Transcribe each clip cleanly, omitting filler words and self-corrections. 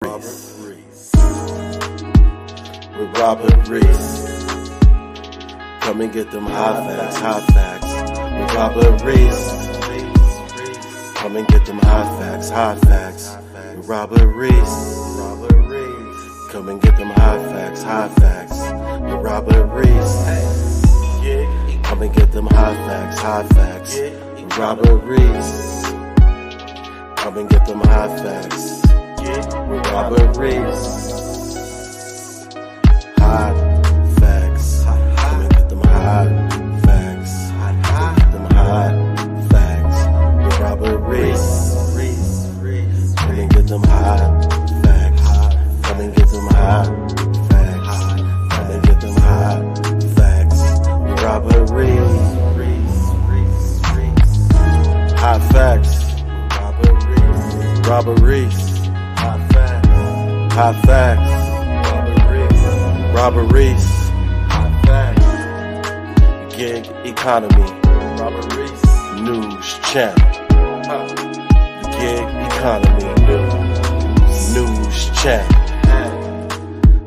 Reese. With Robert Reese. Come and get them hot facts. With Robert Reese. Come and get them hot facts. With Robert Reese. Come and get them hot facts. With Robert Reese. Come and get them hot facts. With Robert Reese. Come and get them hot facts. With Robert Reese. Hot facts. Come and get them hot facts. Come and get them hot facts. With Robert Reese. Come and get them hot facts. Come and get them hot facts. Come and get them hot facts. With Robert Reese. Hot facts. Robert Reese. Hot facts. Robert Reese. Hot facts. Gig economy. Robert Reese. News channel. Gig economy. News channel.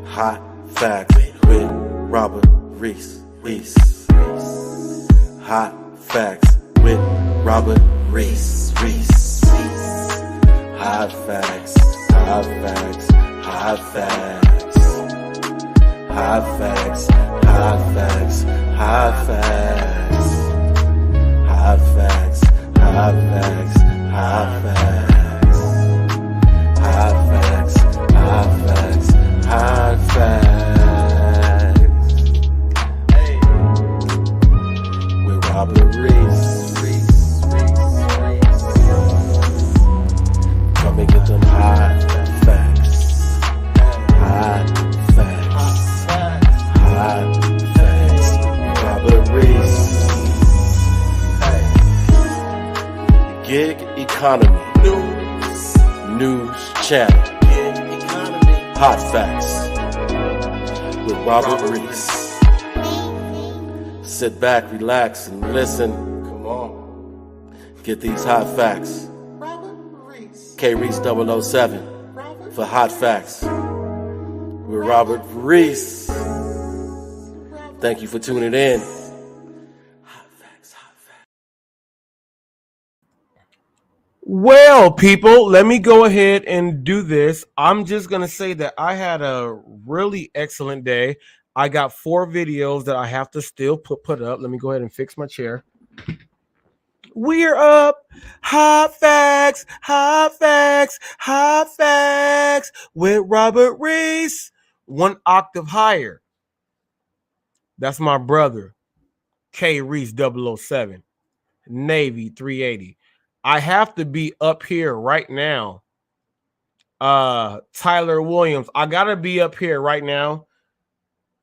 Hot facts with Robert Reese. Hot facts with Robert Reese. Hot facts. Hot facts. Hot facts. Hot facts. Hot facts. Hot facts. Hot facts. Hot facts. Hot facts. Hot facts. Hot facts. Hot facts. Hey. With Robert Reese. Come and get them hot facts. Hot facts. Hot facts. Robert Reese. Gig economy. News channel. Hot facts. With Robert Reese. Sit back, relax, and listen. Come on. Get these hot facts. K-Reese 007 for Hot Facts with Robert Reese. Thank you for tuning in. Hot facts. Well, people, let me go ahead and do this. I'm just going to say that I had a really excellent day. I got 4 videos that I have to still put up. Let me go ahead and fix my chair. We're up. Hot facts with Robert Reese. 1 octave higher. That's my brother, K-Reese 007, Navy 380. I have to be up here right now. Tyler Williams, I got to be up here right now.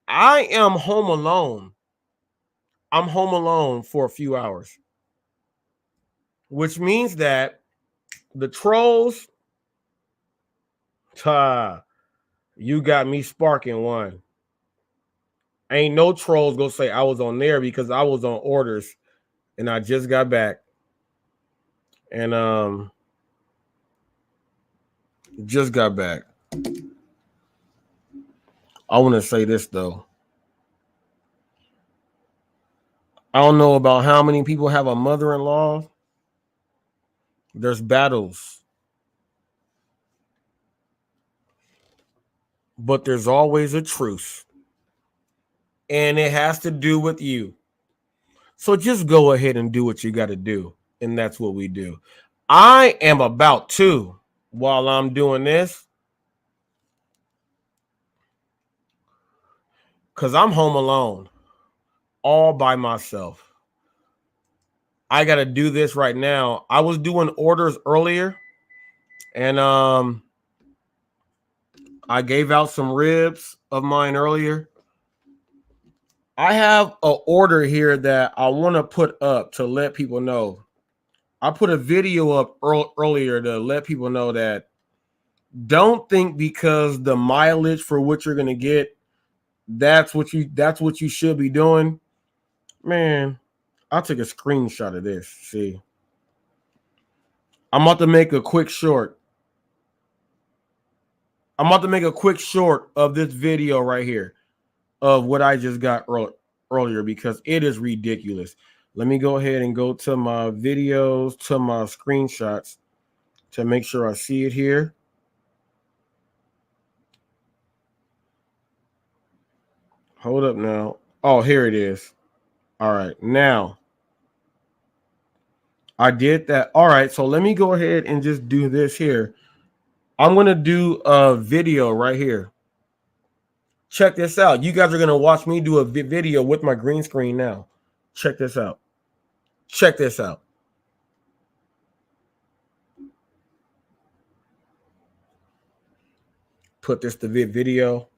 I am home alone. I'm home alone for a few hours. Which means that the trolls, you got me sparking one. Ain't no trolls gonna say I was on there because I was on orders and I just got back. And just got back. I want to say this though. I don't know about how many people have a mother-in-law. There's battles, but there's always a truce, and it has to do with you. So just go ahead and do what you got to do, and that's what we do. I am about to, while I'm doing this, because I'm home alone, all by myself. I got to do this right now. I was doing orders earlier, and I gave out some ribs of mine earlier. I have an order here that I want to put up to let people know. I put a video up earlier to let people know that don't think because the mileage for what you're going to get, that's what you should be doing. Man, I'll take a screenshot of this. See, I'm about to make a quick short. I'm about to make a quick short of this video right here of what I just got earlier because it is ridiculous. Let me go ahead and go to my videos, to my screenshots to make sure I see it here. Hold up now. Oh, here it is. All right. Now, I did that. All right. So let me go ahead and just do this here. I'm going to do a video right here. Check this out. You guys are going to watch me do a video with my green screen now. Check this out. Check this out. Put this to video.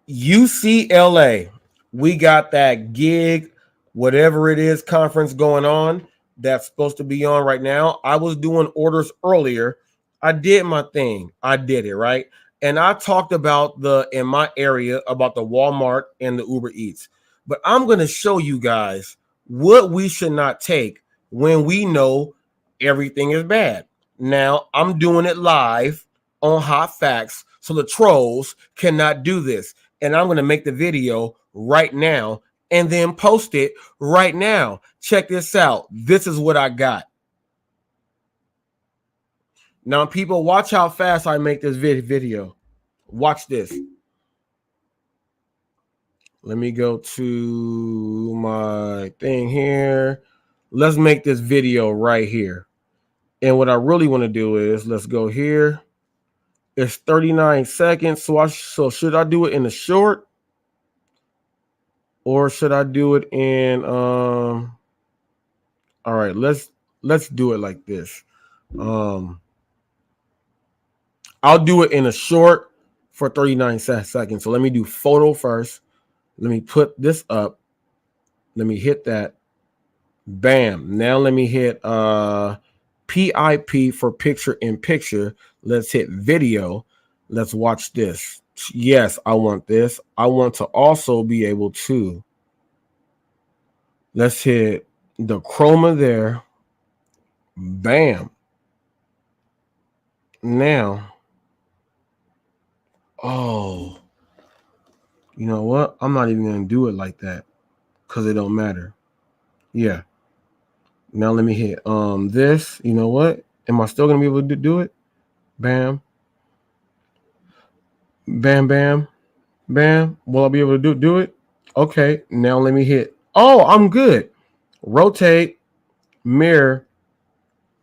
UCLA, we got that gig, whatever it is, conference going on that's supposed to be on right now. I was doing orders earlier. I did my thing. I did it, right? And I talked about in my area about the Walmart and the Uber Eats. But I'm going to show you guys what we should not take when we know everything is bad. Now, I'm doing it live on Hot Facts so the trolls cannot do this. And I'm going to make the video right now and then post it right now. Check this out. This is what I got. Now, people, watch how fast I make this video. Watch this. Let me go to my thing here. Let's make this video right here. And what I really want to do is, let's go here. It's 39 seconds. So should I do it in a short? Or should I do it in all right, let's do it like this. I'll do it in a short for 39 seconds. So let me do photo first. Let me put this up. Let me hit that. Bam. Now let me hit PIP for picture in picture. Let's hit video. Let's watch this. Yes, I want this. I want to also be able to. Let's hit the chroma there. Bam. Now, oh, you know what? I'm not even going to do it like that because it don't matter. Yeah. Now let me hit this. You know what? Am I still going to be able to do it? Bam. Bam, bam, bam. Will I be able to do it? Okay. Now let me hit. Oh, I'm good. Rotate, mirror,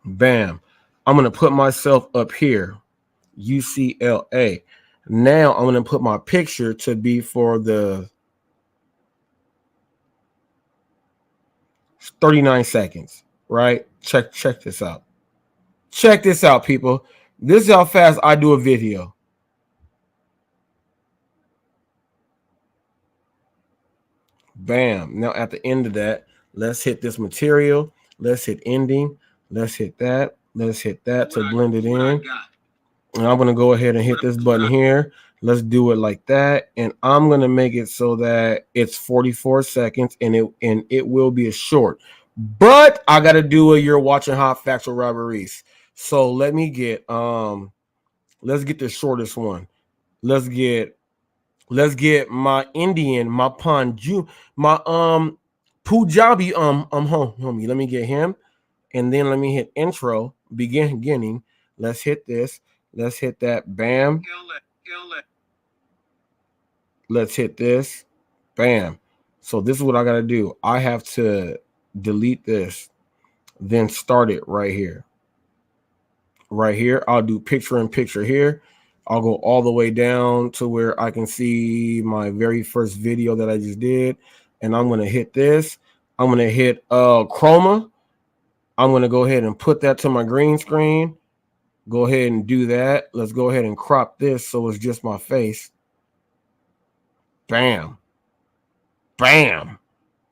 bam. I'm going to put myself up here. UCLA. Now I'm going to put my picture to be for the 39 seconds, right? Check this out. Check this out, people. This is how fast I do a video. Bam. Now at the end of that, let's hit this material. Let's hit ending. Let's hit that. Let's hit that to blend it in. And I'm going to go ahead and hit this button here. Let's do it like that. And I'm going to make it so that it's 44 seconds and it will be a short. But I got to do it. You're watching Hot Facts with Robert Reese. So let me get let's get the shortest one. Let's get my Indian, my Punjabi, my Punjabi homie. Let me get him. And then let me hit intro, beginning. Let's hit this. Let's hit that. Bam. Let's hit this. Bam. So this is what I got to do. I have to delete this, then start it right here. Right here. I'll do picture in picture here. I'll go all the way down to where I can see my very first video that I just did. And I'm going to hit this. I'm going to hit chroma. I'm going to go ahead and put that to my green screen. Go ahead and do that. Let's go ahead and crop this so it's just my face. Bam. Bam.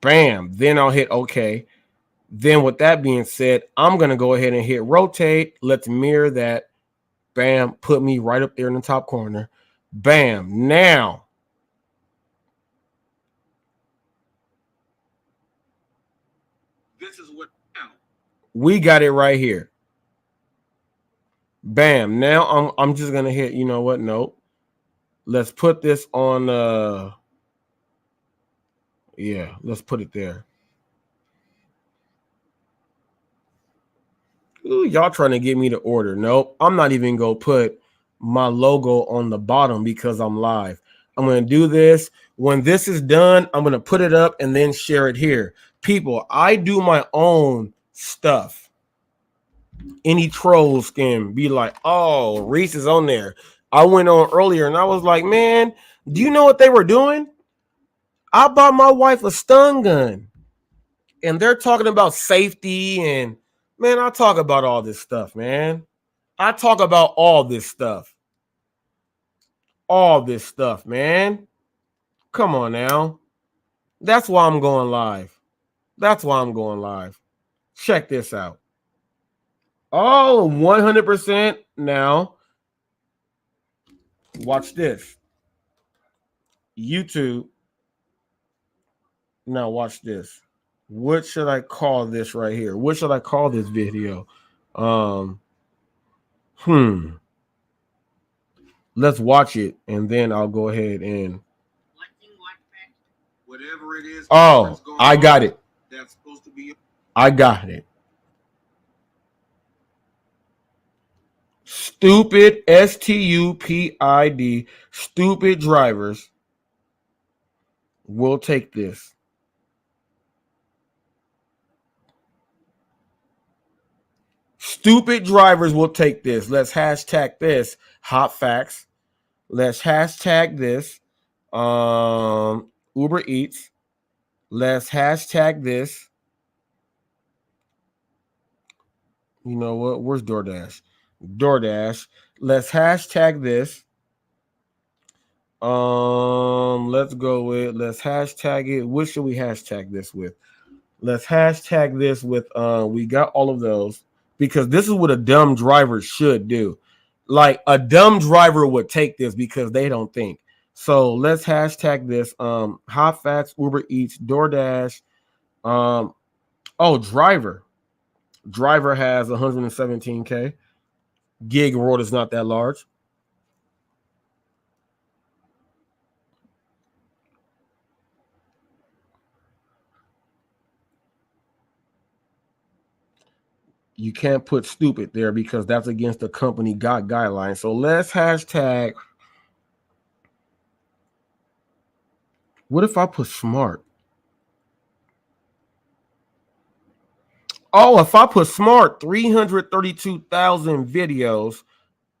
Bam. Then I'll hit OK. Then with that being said, I'm going to go ahead and hit rotate. Let's mirror that. Bam. Put me right up there in the top corner. Bam. Now. This is what we got it right here. Bam. Now I'm just gonna hit, you know what? Nope. Let's put this on yeah, let's put it there. Ooh, y'all trying to get me to order. Nope. I'm not even gonna put my logo on the bottom because I'm live. I'm gonna do this. When this is done, I'm gonna put it up and then share it here. People, I do my own stuff. Any trolls can be like, oh, Reese is on there. I went on earlier and I was like, man, do you know what they were doing? I bought my wife a stun gun. And they're talking about safety and man, I talk about all this stuff, man. I talk about all this stuff. All this stuff, man. Come on now. That's why I'm going live. That's why I'm going live. Check this out. Oh, 100% now. Watch this. YouTube. Now watch this. What should I call this right here? What should I call this video? Let's watch it and then I'll go ahead and whatever it is. Oh, I got it. That's supposed to be. I got it. Stupid STUPID. Stupid drivers will take this. Stupid drivers will take this. Let's hashtag this hot facts. Let's hashtag this Uber Eats. Let's hashtag this. You know what? Where's DoorDash? DoorDash. Let's hashtag this. Let's go with, let's hashtag it. What should we hashtag this with? Let's hashtag this with, we got all of those because this is what a dumb driver should do. Like a dumb driver would take this because they don't think. So let's hashtag this, hot facts, Uber Eats, DoorDash. Driver. Driver has 117K. Gig world is not that large. You can't put stupid there because that's against the company guidelines. So let's hashtag. What if I put smart? Oh, if I put smart, 332,000 videos,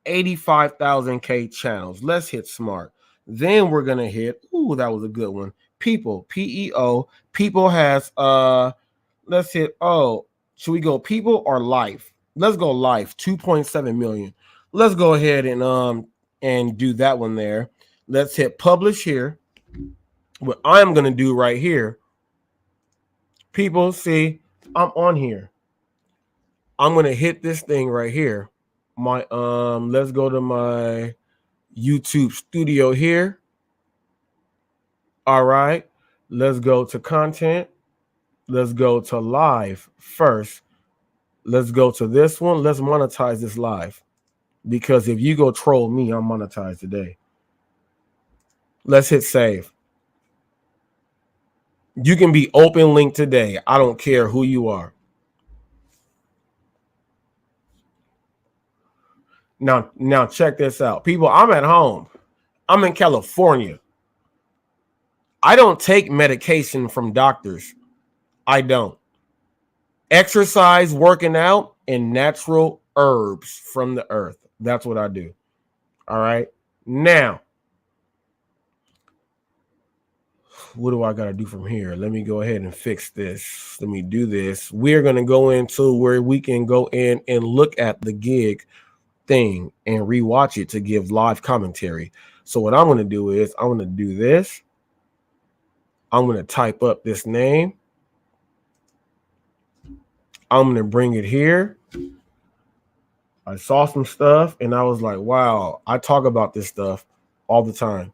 85,000K channels. Let's hit smart. Then we're going to hit, ooh, that was a good one. People, PEO. People has, let's hit, should we go people or life? Let's go life, 2.7 million. Let's go ahead and do that one there. Let's hit publish here. What I'm going to do right here, people, see, I'm on here. I'm going to hit this thing right here. My let's go to my YouTube studio here. All right. Let's go to content. Let's go to live first. Let's go to this one. Let's monetize this live. Because if you go troll me, I'm monetized today. Let's hit save. You can be open link today. I don't care who you are. Now check this out. People, I'm at home. I'm in California. I don't take medication from doctors. I don't. Exercise, working out, and natural herbs from the earth. That's what I do. All right. Now, what do I got to do from here? Let me go ahead and fix this. Let me do this. We're going to go into where we can go in and look at the gig thing and rewatch it to give live commentary. So what I'm going to do is I'm going to do this. I'm going to type up this name. I'm going to bring it here. I saw some stuff and I was like, wow, I talk about this stuff all the time.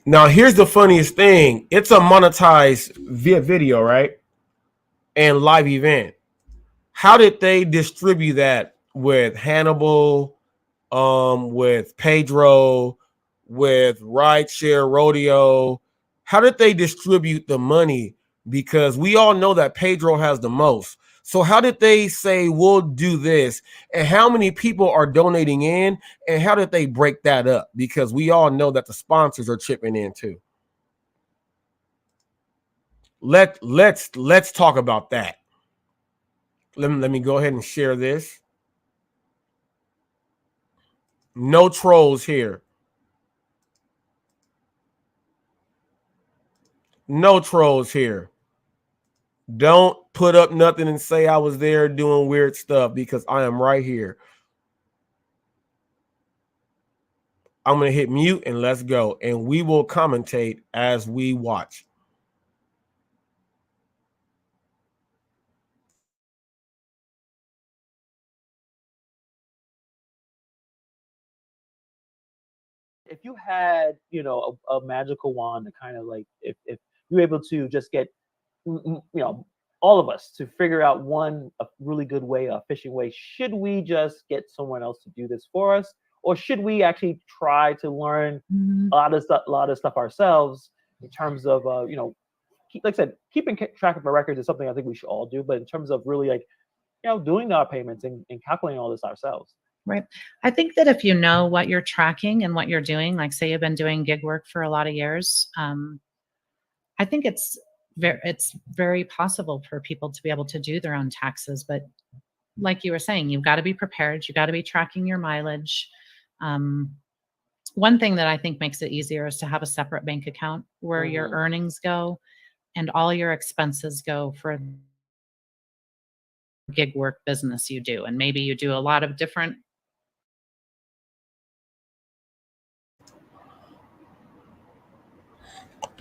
Now, here's the funniest thing. It's a monetized video, right? and live event. How did they distribute that with Hannibal, with Pedro, with Rideshare Rodeo? How did they distribute the money? Because we all know that Pedro has the most. So how did they say we'll do this? And how many people are donating in? And how did they break that up? Because we all know that the sponsors are chipping in too. Let's talk about that. Let me go ahead and share this. No trolls here. No trolls here. Don't put up nothing and say I was there doing weird stuff, because I am right here. I'm going to hit mute and let's go. And we will commentate as we watch. If you had, a magical wand to kind of like, if you were able to just get, all of us to figure out a really good way, a efficient way, should we just get someone else to do this for us? Or should we actually try to learn a lot of stuff ourselves in terms of, like I said, keeping track of our records is something I think we should all do. But in terms of really like, doing our payments and calculating all this ourselves. Right. I think that if you know what you're tracking and what you're doing, like say you've been doing gig work for a lot of years, I think it's very possible for people to be able to do their own taxes. But like you were saying, you've got to be prepared. You got to be tracking your mileage. One thing that I think makes it easier is to have a separate bank account where your earnings go and all your expenses go for gig work business you do. And maybe you do a lot of different.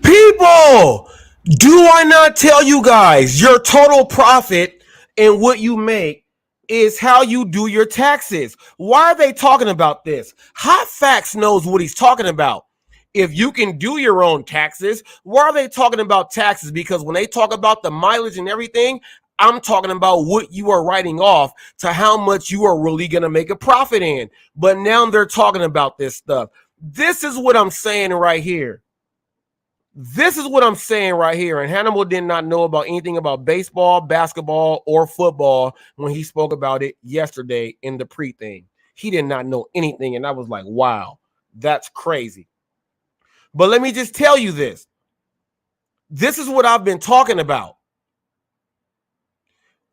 People, do I not tell you guys your total profit and what you make is how you do your taxes? Why are they talking about this? HotFacts knows what he's talking about. If you can do your own taxes, why are they talking about taxes? Because when they talk about the mileage and everything, I'm talking about what you are writing off to how much you are really going to make a profit in. But now they're talking about this stuff. This is what I'm saying right here. This is what I'm saying right here. And Hannibal did not know about anything about baseball, basketball, or football when he spoke about it yesterday in the pre-thing. He did not know anything. And I was like, wow, that's crazy. But let me just tell you this. This is what I've been talking about.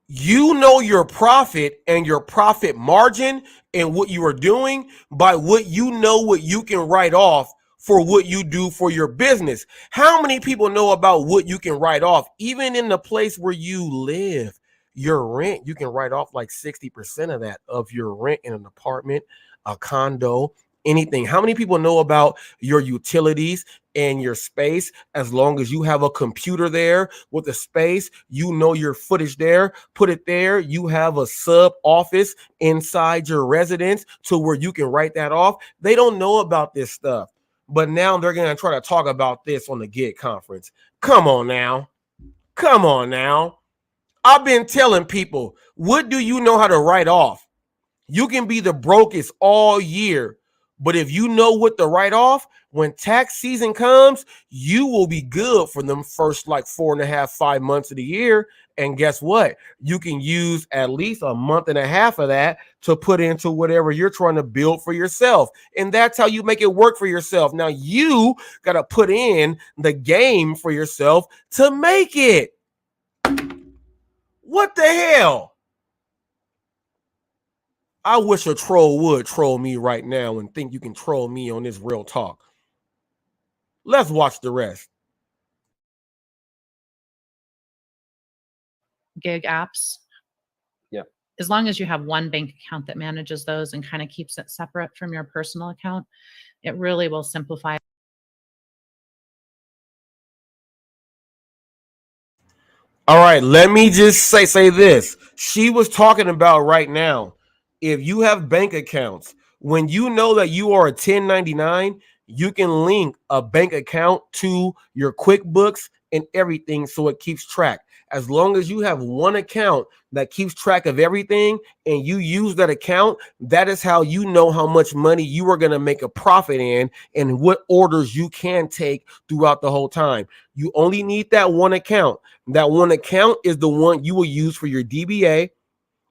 You know your profit and your profit margin and what you are doing by what you know what you can write off for what you do for your business. How many people know about what you can write off? Even in the place where you live, your rent, you can write off like 60% of that of your rent in an apartment, a condo, anything. How many people know about your utilities and your space? As long as you have a computer there with a space, you know your footage there, put it there. You have a sub office inside your residence to where you can write that off. They don't know about this stuff. But now they're going to try to talk about this on the gig conference. Come on now. Come on now. I've been telling people, what do you know how to write off? You can be the brokest all year, but if you know what to write off, when tax season comes, you will be good for them first like 4.5, 5 months of the year. And guess what? You can use at least a month and a half of that to put into whatever you're trying to build for yourself. And that's how you make it work for yourself. Now you got to put in the game for yourself to make it. What the hell? I wish a troll would troll me right now and think you can troll me on this real talk. Let's watch the rest. Gig apps. Yeah. As long as you have one bank account that manages those and kind of keeps it separate from your personal account, it really will simplify. All right, let me just say this. She was talking about right now, if you have bank accounts, when you know that you are a 1099, you can link a bank account to your QuickBooks and everything so it keeps track. As long as you have one account that keeps track of everything and you use that account, that is how you know how much money you are going to make a profit in and what orders you can take throughout the whole time. You only need that one account. That one account is the one you will use for your DBA,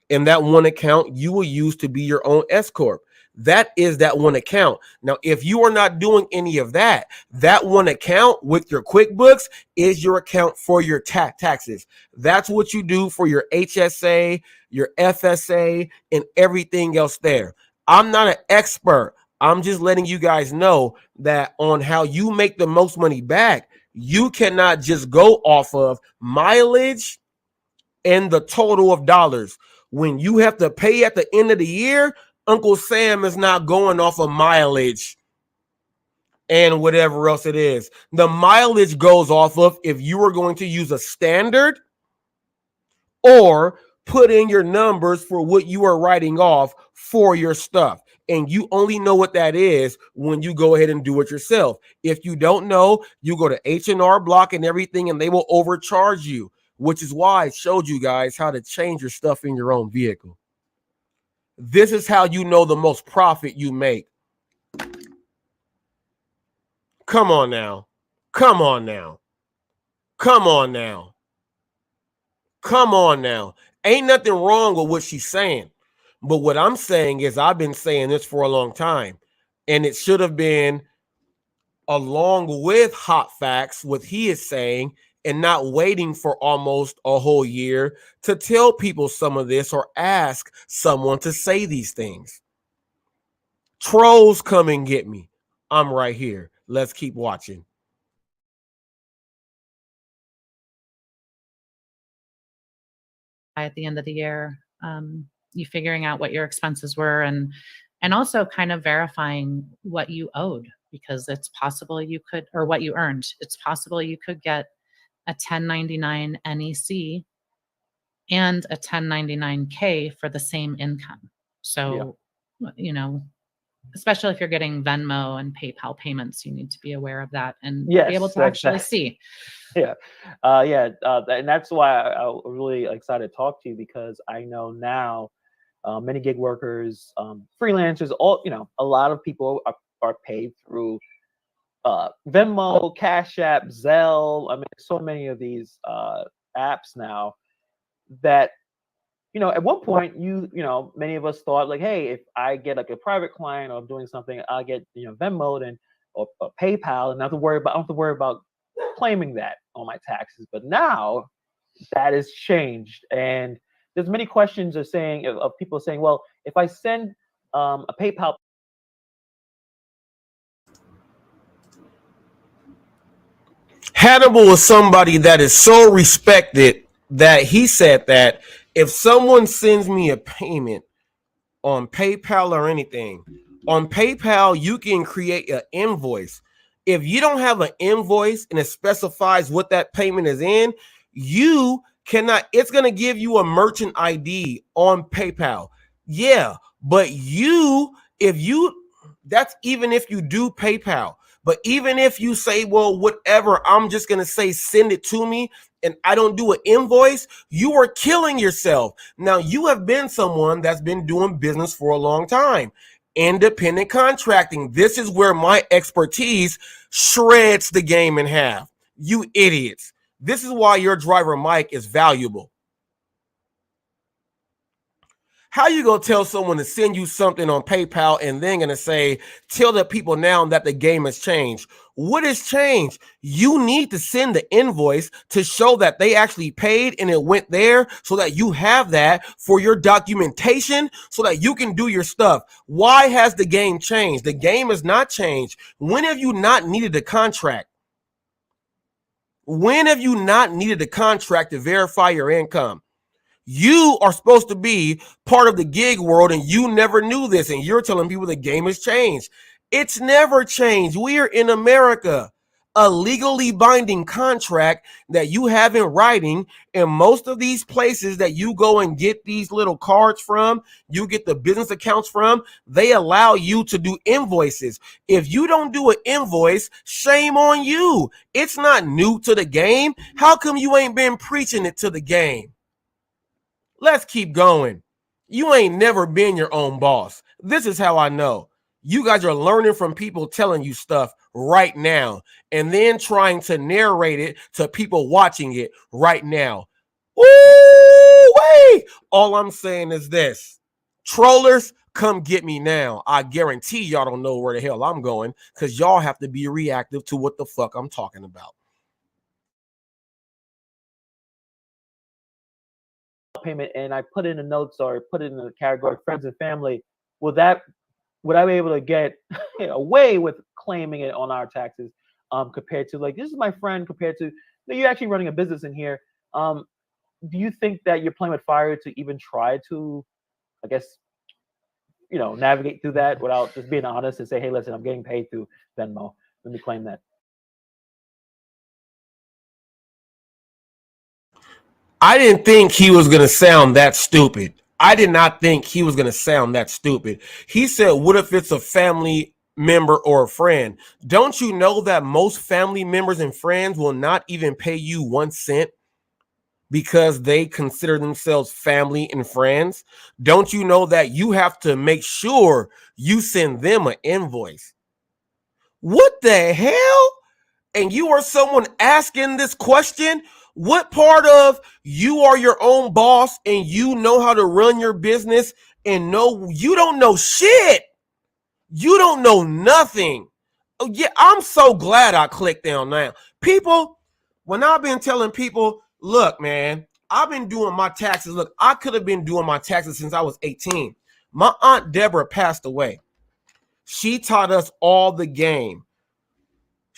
and that one account you will use to be your own S Corp. That is that one account. Now, if you are not doing any of that, that one account with your QuickBooks is your account for your taxes. That's what you do for your HSA, your FSA, and everything else there. I'm not an expert. I'm just letting you guys know that on how you make the most money back, you cannot just go off of mileage and the total of dollars. When you have to pay at the end of the year, Uncle Sam is not going off of mileage and whatever else it is. The mileage goes off of if you are going to use a standard or put in your numbers for what you are writing off for your stuff. And you only know what that is when you go ahead and do it yourself. If you don't know, you go to H&R Block and everything, and they will overcharge you, which is why I showed you guys how to change your stuff in your own vehicle. This is how you know the most profit you make. Come on now. Come on now. Come on now. Come on now. Ain't nothing wrong with what she's saying. But what I'm saying is I've been saying this for a long time. And it should have been along with Hot Facts, what he is saying, and not waiting for almost a whole year to tell people some of this or ask someone to say these things. Trolls, come and get me. I'm right here. Let's keep watching. At the end of the year, you figuring out what your expenses were and also kind of verifying what you owed, because it's possible you could, or what you earned. It's possible you could get a 1099 NEC and a 1099K for the same income. So, you know, especially if you're getting Venmo and PayPal payments, you need to be aware of that and be able to actually see. And that's why I'm really excited to talk to you, because I know now many gig workers, freelancers, a lot of people are paid through Venmo, Cash App, Zelle. I mean, so many of these apps now that, at one point, many of us thought like, hey, if I get like a private client or I'm doing something, I'll get, Venmo or PayPal, and I don't have to worry about claiming that on my taxes. But now that has changed, and there's many questions of people saying, well, if I send a PayPal. Hannibal is somebody that is so respected that he said that if someone sends me a payment on PayPal or anything, on PayPal, you can create an invoice. If you don't have an invoice and it specifies what that payment is in, you cannot, it's going to give you a merchant ID on PayPal. Yeah, but that's even if you do PayPal. But even if you say, well, whatever, I'm just going to say, send it to me, and I don't do an invoice, you are killing yourself. Now, you have been someone that's been doing business for a long time. Independent contracting. This is where my expertise shreds the game in half. You idiots. This is why your driver mic is valuable. How you gonna tell someone to send you something on PayPal and then gonna say, tell the people now that the game has changed? What has changed? You need to send the invoice to show that they actually paid and it went there, so that you have that for your documentation so that you can do your stuff. Why has the game changed? The game has not changed. When have you not needed a contract? When have you not needed a contract to verify your income? You are supposed to be part of the gig world, and you never knew this, and you're telling people the game has changed. It's never changed. We are in America. a legally binding contract that you have in writing. And most of these places that you go and get these little cards from, you get the business accounts from, they allow you to do invoices. If you don't do an invoice, shame on you. It's not new to the game. How come you ain't been preaching it to the game? Let's keep going. You ain't never been your own boss. This is how I know. You guys are learning from people telling you stuff right now and then trying to narrate it to people watching it right now. Ooh, wait. All I'm saying is this. Trollers, come get me now. I guarantee y'all don't know where the hell I'm going because y'all have to be reactive to what the fuck I'm talking about. Payment and I put in the notes or put it in the category friends and family, would I be able to get away with claiming it on our taxes compared to like this is my friend compared to you're actually running a business in here? Do you think that you're playing with fire to even try to, I guess, navigate through that without just being honest and say, hey, listen, I'm getting paid through Venmo. Let me claim that. I didn't think he was going to sound that stupid. I did not think he was going to sound that stupid. He said, what if it's a family member or a friend? Don't you know that most family members and friends will not even pay you 1 cent because they consider themselves family and friends? Don't you know that you have to make sure you send them an invoice? What the hell? And you are someone asking this question? What part of you are your own boss and you know how to run your business and no, you don't know shit. You don't know nothing. Oh, yeah, I'm so glad I clicked down now. People, when I've been telling people, look, man, I've been doing my taxes. Look, I could have been doing my taxes since I was 18. My Aunt Deborah passed away. She taught us all the game.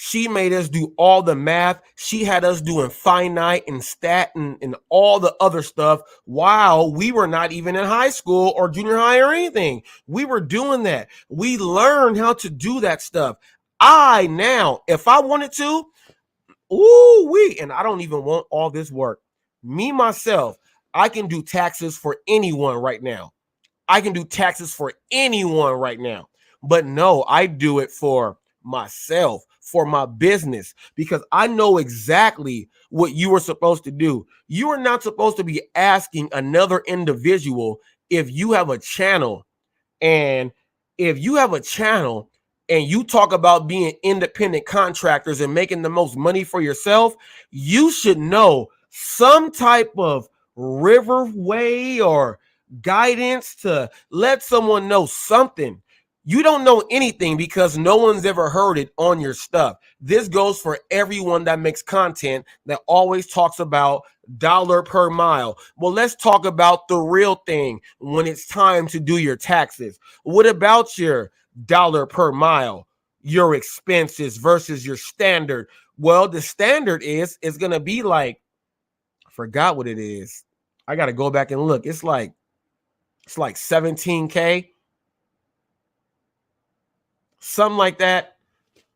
She made us do all the math. She had us doing finite and stat and all the other stuff while we were not even in high school or junior high or anything. We were doing that. We learned how to do that stuff. I now, if I wanted to, and I don't even want all this work. Me, myself, I can do taxes for anyone right now. I can do taxes for anyone right now. But no, I do it for myself, for my business, because I know exactly what you are supposed to do. You are not supposed to be asking another individual if you have a channel. And if you have a channel and you talk about being independent contractors and making the most money for yourself, you should know some type of riverway or guidance to let someone know something. You don't know anything because no one's ever heard it on your stuff. This goes for everyone that makes content that always talks about dollar per mile. Well, let's talk about the real thing when it's time to do your taxes. What about your dollar per mile, your expenses versus your standard? Well, the standard is going to be like, I forgot what it is. I got to go back and look. It's like 17K. Something like that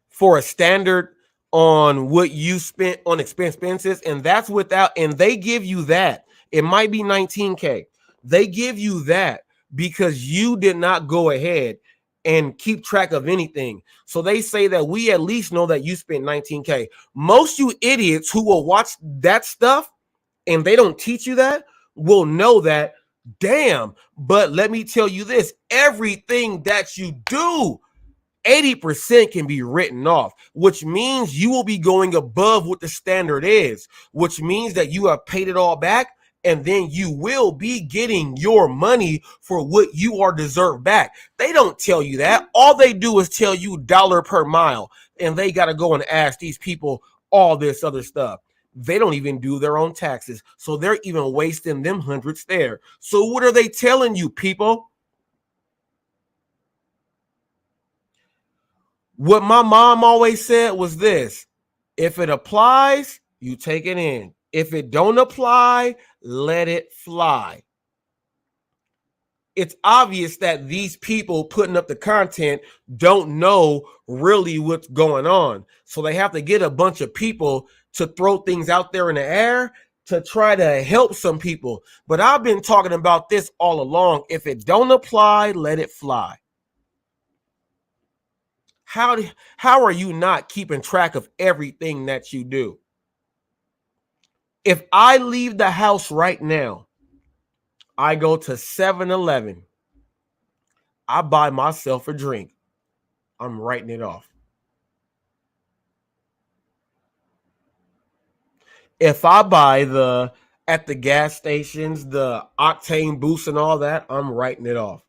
for a standard on what you spent on expenses. And that's without, and they give you that. It might be 19K. They give you that because you did not go ahead and keep track of anything. So they say that we at least know that you spent 19K. Most you idiots who will watch that stuff and they don't teach you that will know that, damn. But let me tell you this, everything that you do, 80% can be written off, which means you will be going above what the standard is, which means that you have paid it all back, and then you will be getting your money for what you are deserved back. They don't tell you that. All they do is tell you dollar per mile, and they got to go and ask these people all this other stuff. They don't even do their own taxes, so they're even wasting them hundreds there. So what are they telling you, people? What my mom always said was this: if it applies, you take it in. If it don't apply, let it fly. it's obvious that these people putting up the content don't know really what's going on. So they have to get a bunch of people to throw things out there in the air to try to help some people. But I've been talking about this all along. If it don't apply, let it fly. How are you not keeping track of everything that you do? If I leave the house right now, I go to 7-Eleven, I buy myself a drink, I'm writing it off. If I buy at the gas stations, the octane boost and all that, I'm writing it off.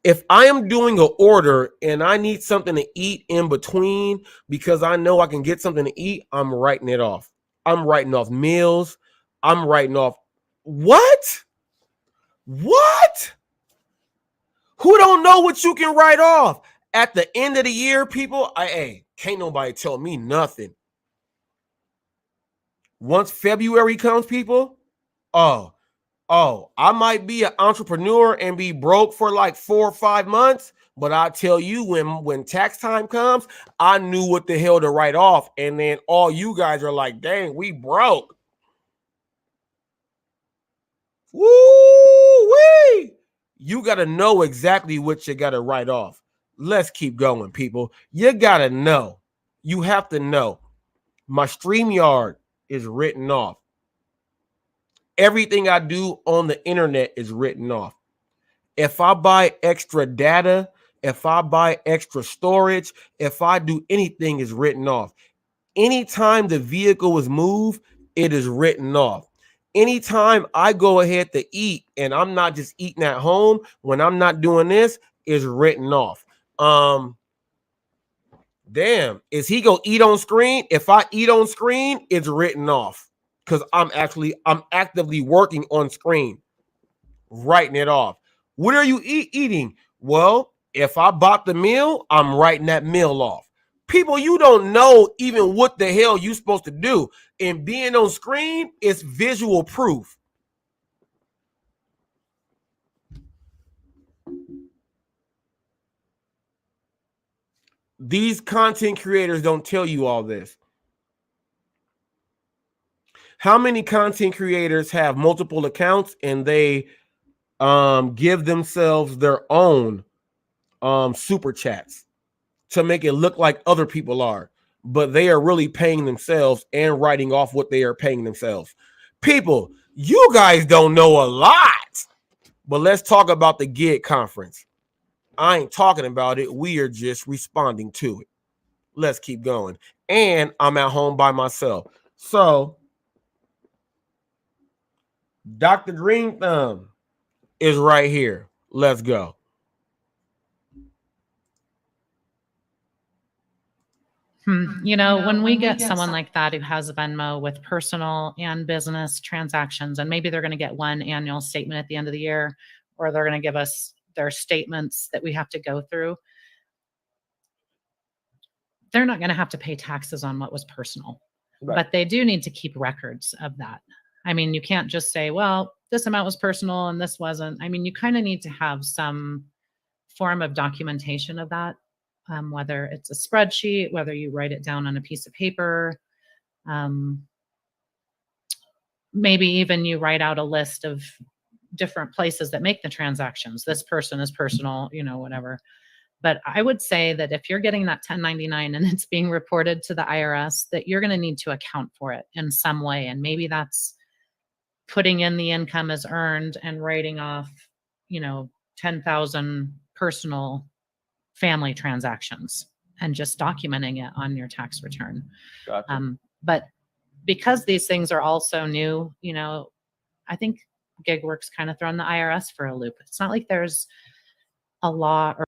If I am doing an order and I need something to eat in between because I know I can get something to eat, I'm writing it off. I'm writing off meals. I'm writing off what? What? Who don't know what you can write off? At the end of the year, people, can't nobody tell me nothing. Once February comes, people, I might be an entrepreneur and be broke for like 4 or 5 months, but I tell you, when tax time comes, I knew what the hell to write off. And then all you guys are like, dang, we broke. Woo-wee! You got to know exactly what you got to write off. Let's keep going, people. You got to know. You have to know. My StreamYard is written off. Everything I do on the internet is written off. If I buy extra data, if I buy extra storage, if I do anything, is written off. Anytime the vehicle is moved, it is written off. Anytime I go ahead to eat and I'm not just eating at home, when I'm not doing this, is written off. Damn, is he gonna eat on screen? If I eat on screen, it's written off because I'm actively working on screen, writing it off. What are you eating? Well, if I bought the meal, I'm writing that meal off. People, you don't know even what the hell you're supposed to do. And being on screen is visual proof. These content creators don't tell you all this. How many content creators have multiple accounts and they give themselves their own super chats to make it look like other people are, but they are really paying themselves and writing off what they are paying themselves? People, you guys don't know a lot, but let's talk about the gig conference. I ain't talking about it. We are just responding to it. Let's keep going. And I'm at home by myself. So Dr. Green Thumb is right here. Let's go. You know, when we get someone like that who has a Venmo with personal and business transactions, and maybe they're going to get one annual statement at the end of the year, or they're going to give us their statements that we have to go through, they're not going to have to pay taxes on what was personal. Right. But they do need to keep records of that. I mean, you can't just say, well, this amount was personal and this wasn't. I mean, you kind of need to have some form of documentation of that. Whether it's a spreadsheet, whether you write it down on a piece of paper, maybe even you write out a list of different places that make the transactions. This person is personal, you know, whatever. But I would say that if you're getting that 1099 and it's being reported to the IRS, that you're going to need to account for it in some way. And maybe that's putting in the income as earned and writing off, you know, 10,000 personal family transactions and just documenting it on your tax return. Gotcha. But because these things are all so new, you know, I think GigWorks kind of thrown the IRS for a loop. It's not like there's a law or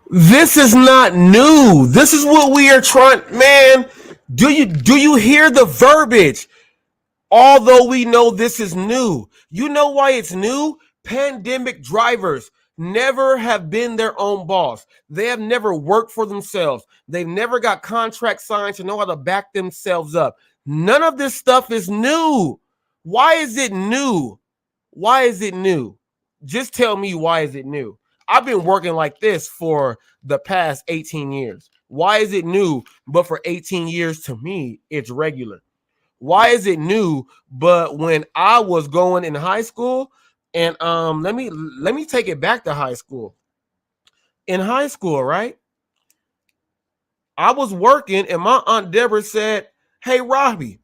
this is not new. This is what we are trying, man. Do you hear the verbiage? Although we know this is new. You know why it's new? Pandemic drivers never have been their own boss. They have never worked for themselves. They've never got contract signed to know how to back themselves up. None of this stuff is new. Why is it new? Why is it new? Just tell me, why is it new? I've been working like this for the past 18 years. Why is it new? But for 18 years, to me, it's regular. Why is it new? But when I was going in high school, and let me take it back to high school. In high school, right? I was working, and my Aunt Deborah said, "Hey, Robbie,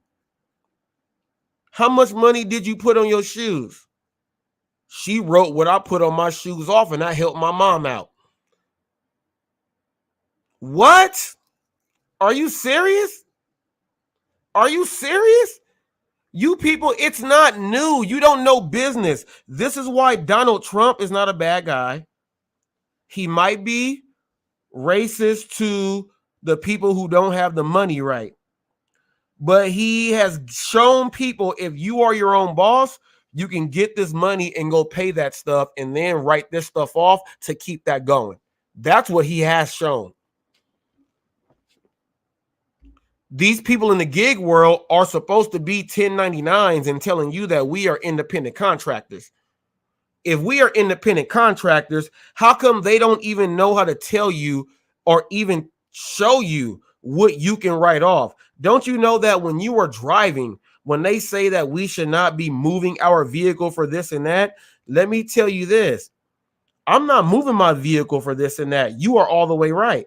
how much money did you put on your shoes?" She wrote what I put on my shoes off, and I helped my mom out. What? Are you serious? Are you serious? You people, it's not new. You don't know business. This is why Donald Trump is not a bad guy. He might be racist to the people who don't have the money right. But he has shown people, if you are your own boss, you can get this money and go pay that stuff and then write this stuff off to keep that going. That's what he has shown. These people in the gig world are supposed to be 1099s and telling you that we are independent contractors. If we are independent contractors, how come they don't even know how to tell you or even show you what you can write off? Don't you know that when you are driving, when they say that we should not be moving our vehicle for this and that, let me tell you this. I'm not moving my vehicle for this and that. You are all the way right.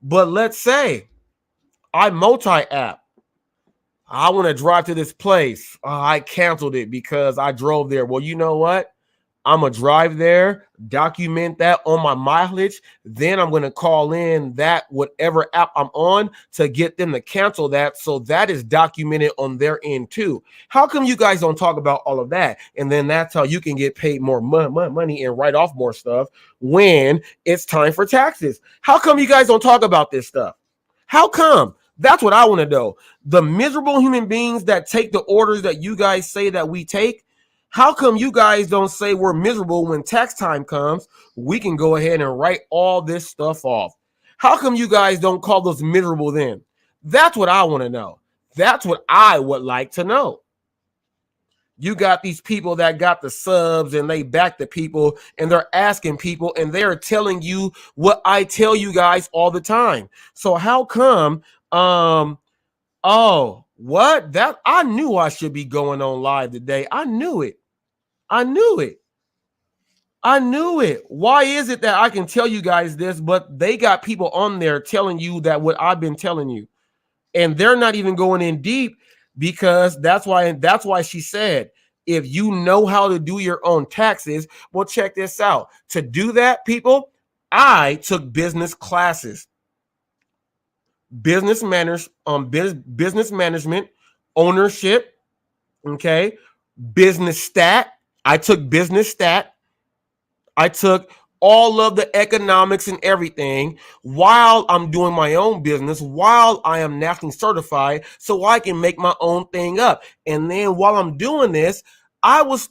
But let's say I multi-app. I want to drive to this place. I canceled it because I drove there. Well, you know what? I'm going to drive there, document that on my mileage. Then I'm going to call in that whatever app I'm on to get them to cancel that. So that is documented on their end too. How come you guys don't talk about all of that? And then that's how you can get paid more money and write off more stuff when it's time for taxes. How come you guys don't talk about this stuff? How come? That's what I want to know. The miserable human beings that take the orders that you guys say that we take, how come you guys don't say we're miserable when tax time comes? We can go ahead and write all this stuff off. How come you guys don't call us miserable then? That's what I want to know. That's what I would like to know. You got these people that got the subs and they back the people and they're asking people and they're telling you what I tell you guys all the time. So how come, oh, what? That I knew I should be going on live today. I knew it. I knew it. I knew it. Why is it that I can tell you guys this, but they got people on there telling you that what I've been telling you, and they're not even going in deep because that's why she said, if you know how to do your own taxes, well, check this out. To do that, people, I took business classes, business manners, business management, ownership, okay, business stat. I took business stat. I took all of the economics and everything while I'm doing my own business, while I am nationally certified, so I can make my own thing up. And then while I'm doing this, I was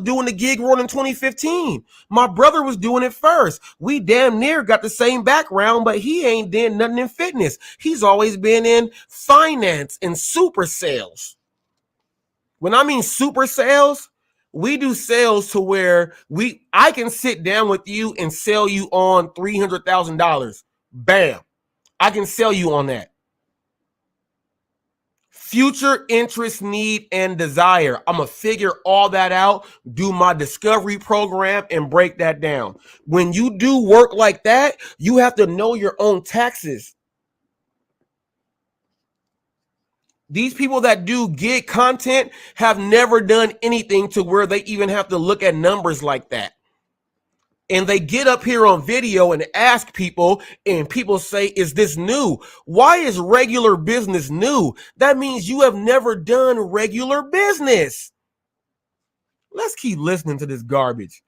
doing the gig world in 2015. My brother was doing it first. We damn near got the same background, but he ain't done nothing in fitness. He's always been in finance and super sales. When I mean super sales, we do sales to where I can sit down with you and sell you on $300,000. Bam. I can sell you on that. Future interest, need, and desire. I'm going to figure all that out, do my discovery program, and break that down. When you do work like that, you have to know your own taxes. These people that do gig content have never done anything to where they even have to look at numbers like that. And they get up here on video and ask people, and people say, is this new? Why is regular business new? That means you have never done regular business. Let's keep listening to this garbage.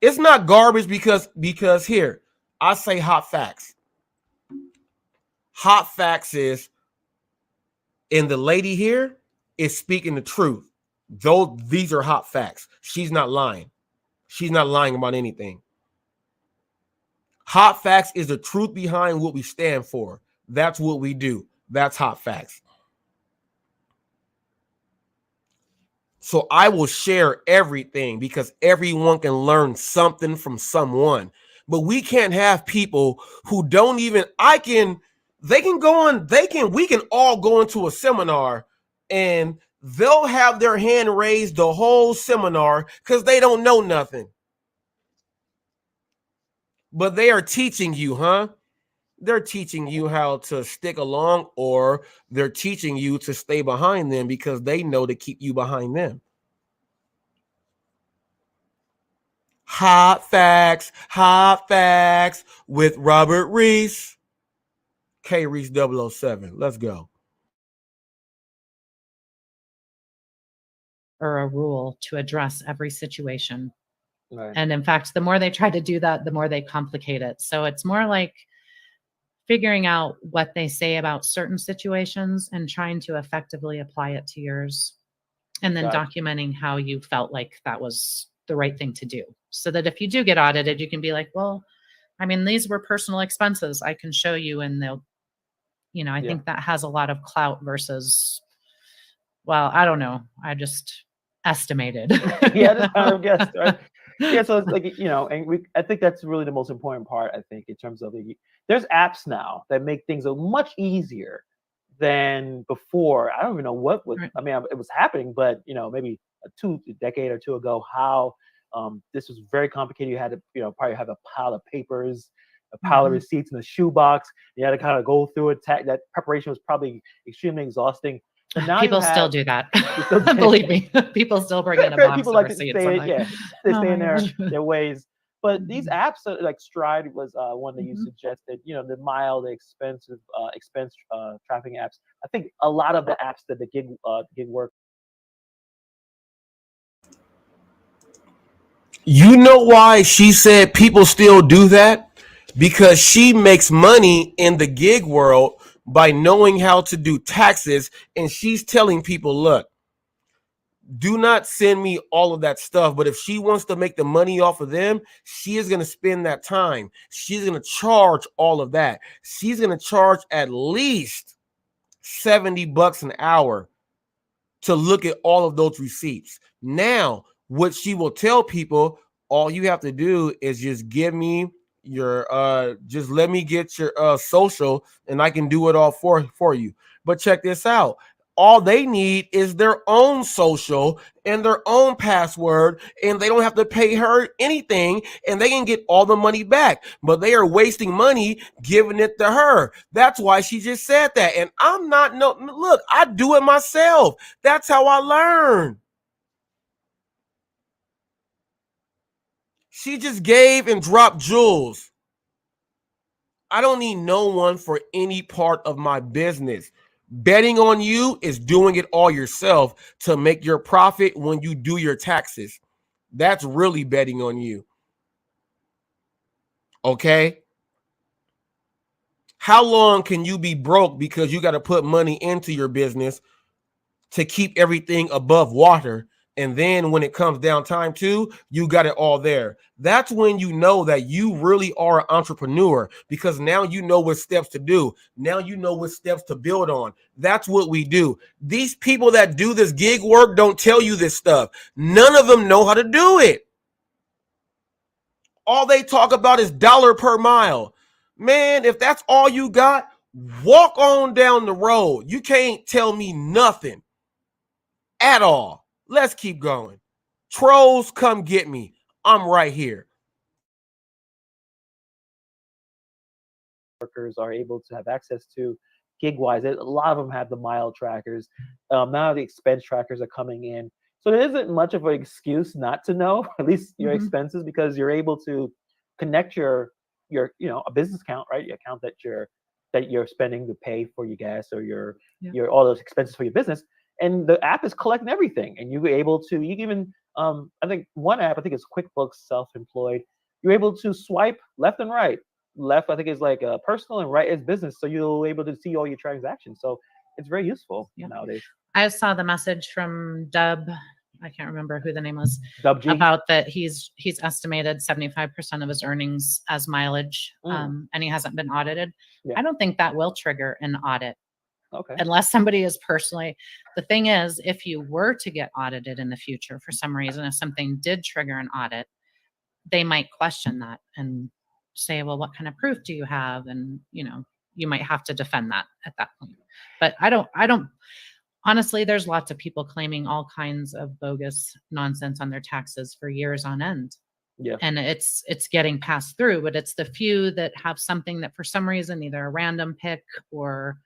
It's not garbage because here, I say hot facts. Hot facts is, and the lady here is speaking the truth. Though these are hot facts. She's not lying. She's not lying about anything. Hot facts is the truth behind what we stand for. That's what we do. That's hot facts. So I will share everything because everyone can learn something from someone. But we can't have people who don't even, we can all go into a seminar and they'll have their hand raised the whole seminar because they don't know nothing. But they are teaching you, huh? They're teaching you how to stick along, or they're teaching you to stay behind them because they know to keep you behind them. Hot facts with Robert Reese. K Reese 007. Let's go. Or a rule to address every situation. Right. And in fact, the more they try to do that, the more they complicate it. So it's more like figuring out what they say about certain situations and trying to effectively apply it to yours. And then Gotcha. documenting how you felt like that was the right thing to do. So that if you do get audited, you can be like, well, I mean, these were personal expenses. I can show you, and they'll, I Yeah. think that has a lot of clout versus, well, I don't know. I just estimated. Yeah, just kind of guessed, right? Yeah, so it's like, and I think that's really the most important part, I think, in terms of there's apps now that make things much easier than before. I don't even know what would, Right. I mean, it was happening, but, maybe a decade or two ago, how this was very complicated. You had to, probably have a pile of papers, a pile of Mhm. receipts in a shoebox. You had to kind of go through it. That preparation was probably extremely exhausting. But now People you still have, do that. still do Believe me, people still bring in a box people of like to receipts. stay, I'm like, they oh stay my in gosh. their ways. But these Mhm. apps, like Stride was one that you Mhm. suggested. The mild, expensive, expense tracking apps. I think a lot of the apps that the gig work. You know why she said people still do that? Because she makes money in the gig world by knowing how to do taxes. And she's telling people, look, do not send me all of that stuff. But if she wants to make the money off of them, she is going to spend that time. She's going to charge all of that. She's going to charge at least $70 an hour to look at all of those receipts. Now, what she will tell people, all you have to do is just give me your just let me get your social, and I can do it all for you. But check this out. All they need is their own social and their own password, and they don't have to pay her anything, and they can get all the money back. But they are wasting money giving it to her. That's why she just said that. And I'm not, no, look, I do it myself. That's how I learn. She just gave and dropped jewels. I don't need no one for any part of my business. Betting on you is doing it all yourself to make your profit when you do your taxes. That's really betting on you. Okay? How long can you be broke because you got to put money into your business to keep everything above water? And then when it comes down time to, you got it all there. That's when you know that you really are an entrepreneur, because now you know what steps to do. Now you know what steps to build on. That's what we do. These people that do this gig work don't tell you this stuff. None of them know how to do it. All they talk about is dollar per mile. Man, if that's all you got, walk on down the road. You can't tell me nothing at all. Let's keep going. Trolls, come get me. I'm right here. Workers are able to have access to gig-wise. A lot of them have the mile trackers. Now the expense trackers are coming in. So there isn't much of an excuse not to know at least your expenses, because you're able to connect your a business account, right? Your account that you're spending to pay for your gas or your all those expenses for your business. And the app is collecting everything, and you're able to, you can even I think one app, I think it's QuickBooks Self-Employed, you're able to swipe left and right. Left, I think, is like personal, and right is business. So you're able to see all your transactions. So it's very useful nowadays. I saw the message from Dub. I can't remember who the name was. Dub G. About that he's estimated 75% of his earnings as mileage, and he hasn't been audited. Yeah. I don't think that will trigger an audit. Okay. unless somebody is personally. The thing is, if you were to get audited in the future for some reason, if something did trigger an audit, they might question that and say, well, what kind of proof do you have? And, you might have to defend that at that point. But I don't, honestly, there's lots of people claiming all kinds of bogus nonsense on their taxes for years on end. Yeah. And it's getting passed through, but it's the few that have something that for some reason, either a random pick or,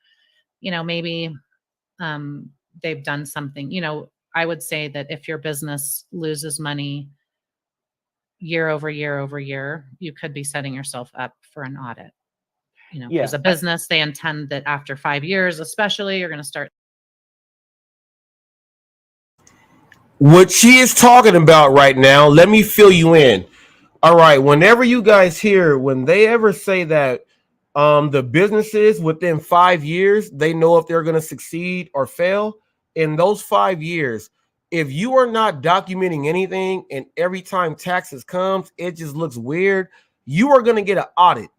maybe they've done something. I would say that if your business loses money year over year over year, you could be setting yourself up for an audit. As a business, they intend that after 5 years, especially, you're going to start. What she is talking about right now, let me fill you in. All right, whenever you guys hear, when they ever say that the businesses within 5 years, they know if they're going to succeed or fail, in those 5 years, if you are not documenting anything and every time taxes comes, it just looks weird, you are going to get an audit.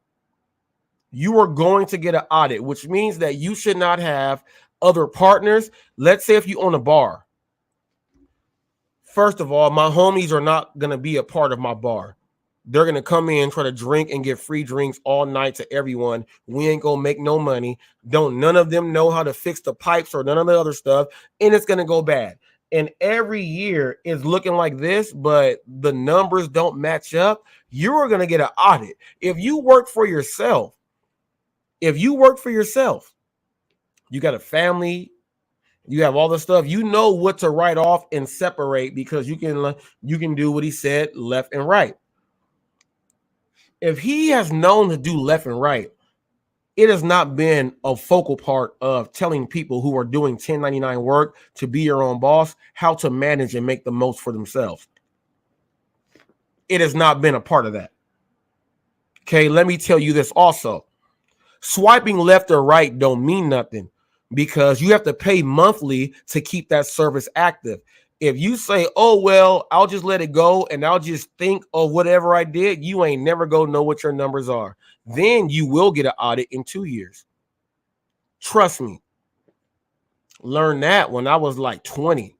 You are going to get an audit, which means that you should not have other partners. Let's say if you own a bar. First of all, my homies are not going to be a part of my bar. They're going to come in, try to drink and get free drinks all night to everyone. We ain't going to make no money. None of them know how to fix the pipes or none of the other stuff. And it's going to go bad. And every year is looking like this, but the numbers don't match up. You are going to get an audit. If you work for yourself, you got a family, you have all the stuff, you know what to write off and separate because you can do what he said, left and right. If he has known to do left and right, it has not been a focal part of telling people who are doing 1099 work to be your own boss how to manage and make the most for themselves. It has not been a part of that. Okay, let me tell you this also. Swiping left or right don't mean nothing because you have to pay monthly to keep that service active. If you say, oh, well, I'll just let it go and I'll just think of whatever I did, you ain't never gonna know what your numbers are. Then you will get an audit in 2 years. Trust me. Learn that when I was like 20.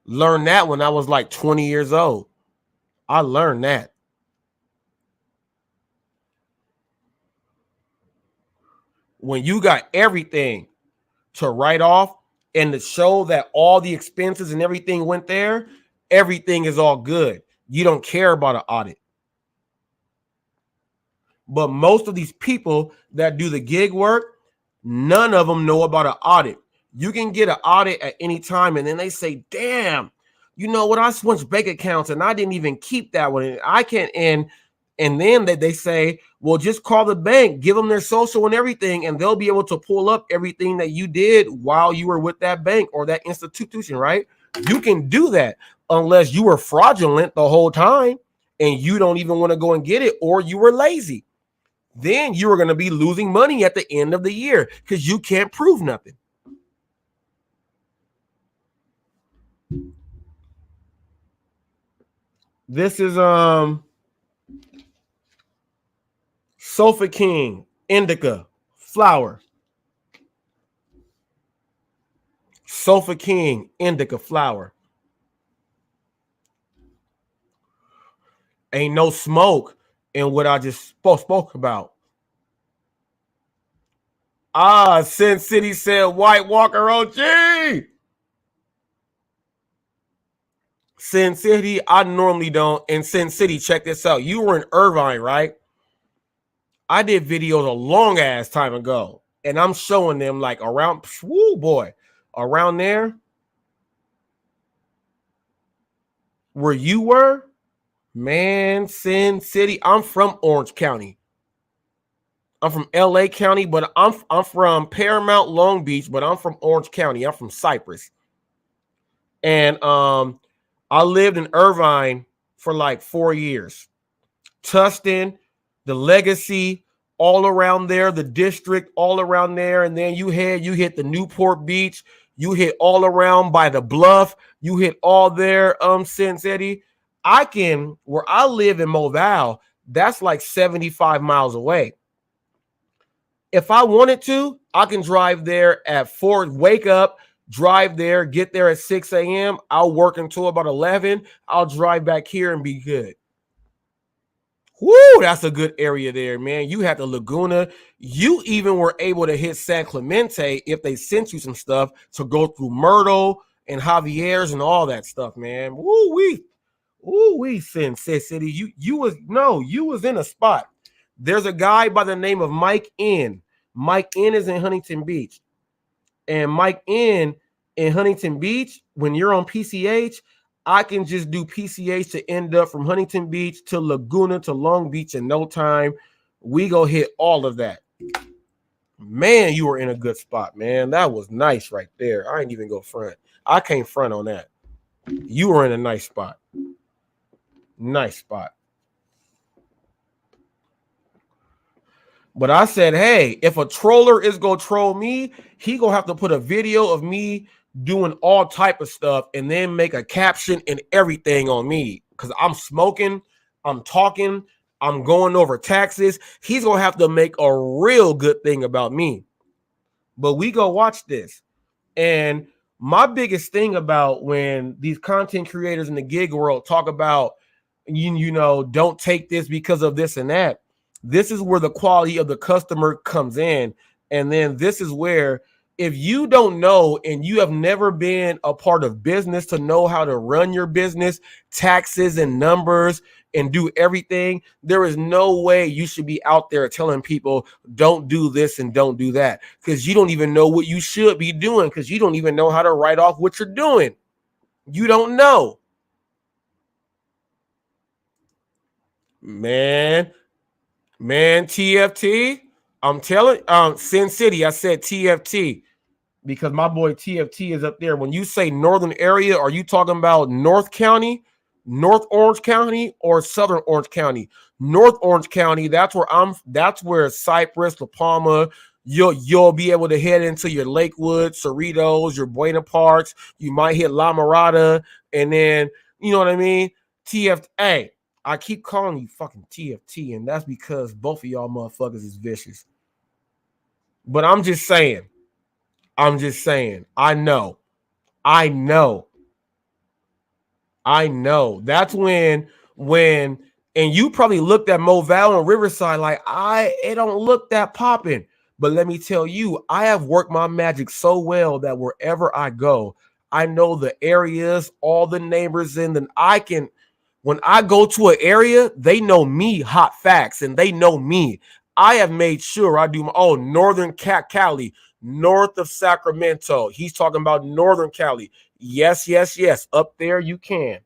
Learn that when I was like 20 years old. I learned that. When you got everything to write off and to show that all the expenses and everything went there, everything is all good. You don't care about an audit. But most of these people that do the gig work, none of them know about an audit. You can get an audit at any time, and then they say, damn, you know what? I switched bank accounts, and I didn't even keep that one. And I can't, and then they say, well, just call the bank, give them their social and everything, and they'll be able to pull up everything that you did while you were with that bank or that institution, right? You can do that unless you were fraudulent the whole time and you don't even want to go and get it, or you were lazy. Then you are going to be losing money at the end of the year because you can't prove nothing. This is Sofa King indica flower. Sofa King indica flower. Ain't no smoke in what I just spoke about. Sin City said White Walker OG. Sin City, I normally don't. And Sin City, check this out. You were in Irvine, right? I did videos a long ass time ago, and I'm showing them like around, whoo boy, around there where you were, man, Sin City. I'm from Orange County. I'm from LA County, but I'm from Paramount, Long Beach, but I'm from Orange County. I'm from Cypress. And I lived in Irvine for like 4 years. Tustin, the Legacy, all around there, the district, all around there. And then you hit the Newport Beach, you hit all around by the Bluff, you hit all there, Sin City. Where I live in Mobile, that's like 75 miles away. If I wanted to, I can drive there at 4, wake up, drive there, get there at 6 a.m. I'll work until about 11. I'll drive back here and be good. Woo, that's a good area there, man. You had the Laguna. You even were able to hit San Clemente if they sent you some stuff to go through Myrtle and Javier's and all that stuff, man. Woo, Sin City. You was in a spot. There's a guy by the name of Mike N. Mike N is in Huntington Beach. And Mike N in Huntington Beach, when you're on PCH, I can just do PCH to end up from Huntington Beach to Laguna to Long Beach in no time. We go hit all of that. Man, you were in a good spot, man. That was nice right there. I ain't even go front. I can't front on that. You were in a nice spot. Nice spot. But I said, hey, if a troller is going to troll me, he going to have to put a video of me doing all type of stuff and then make a caption and everything on me. Because I'm smoking, I'm talking, I'm going over taxes. He's going to have to make a real good thing about me. But we go watch this. And my biggest thing about when these content creators in the gig world talk about, you know, don't take this because of this and that. This is where the quality of the customer comes in. And then this is where if you don't know and you have never been a part of business to know how to run your business, taxes and numbers and do everything, there is no way you should be out there telling people don't do this and don't do that, because you don't even know what you should be doing, because you don't even know how to write off what you're doing. You don't know. Man, TFT, I'm telling Sin City, I said TFT because my boy TFT is up there. When you say northern area, are you talking about North County, North Orange County, or Southern Orange County? North Orange County, that's where Cypress, La Palma, you'll be able to head into your Lakewood, Cerritos, your Buena Parks. You might hit La Mirada, and then, you know what I mean? TFA. I keep calling you fucking TFT, and that's because both of y'all motherfuckers is vicious. But I'm just saying. I know. That's when, and you probably looked at Moval and Riverside like, it don't look that popping. But let me tell you, I have worked my magic so well that wherever I go, I know the areas, all the neighbors, and then when I go to an area, they know me, HotFacts, and they know me. I have made sure I do Northern Cali, north of Sacramento. He's talking about Northern Cali. Yes. Up there you can.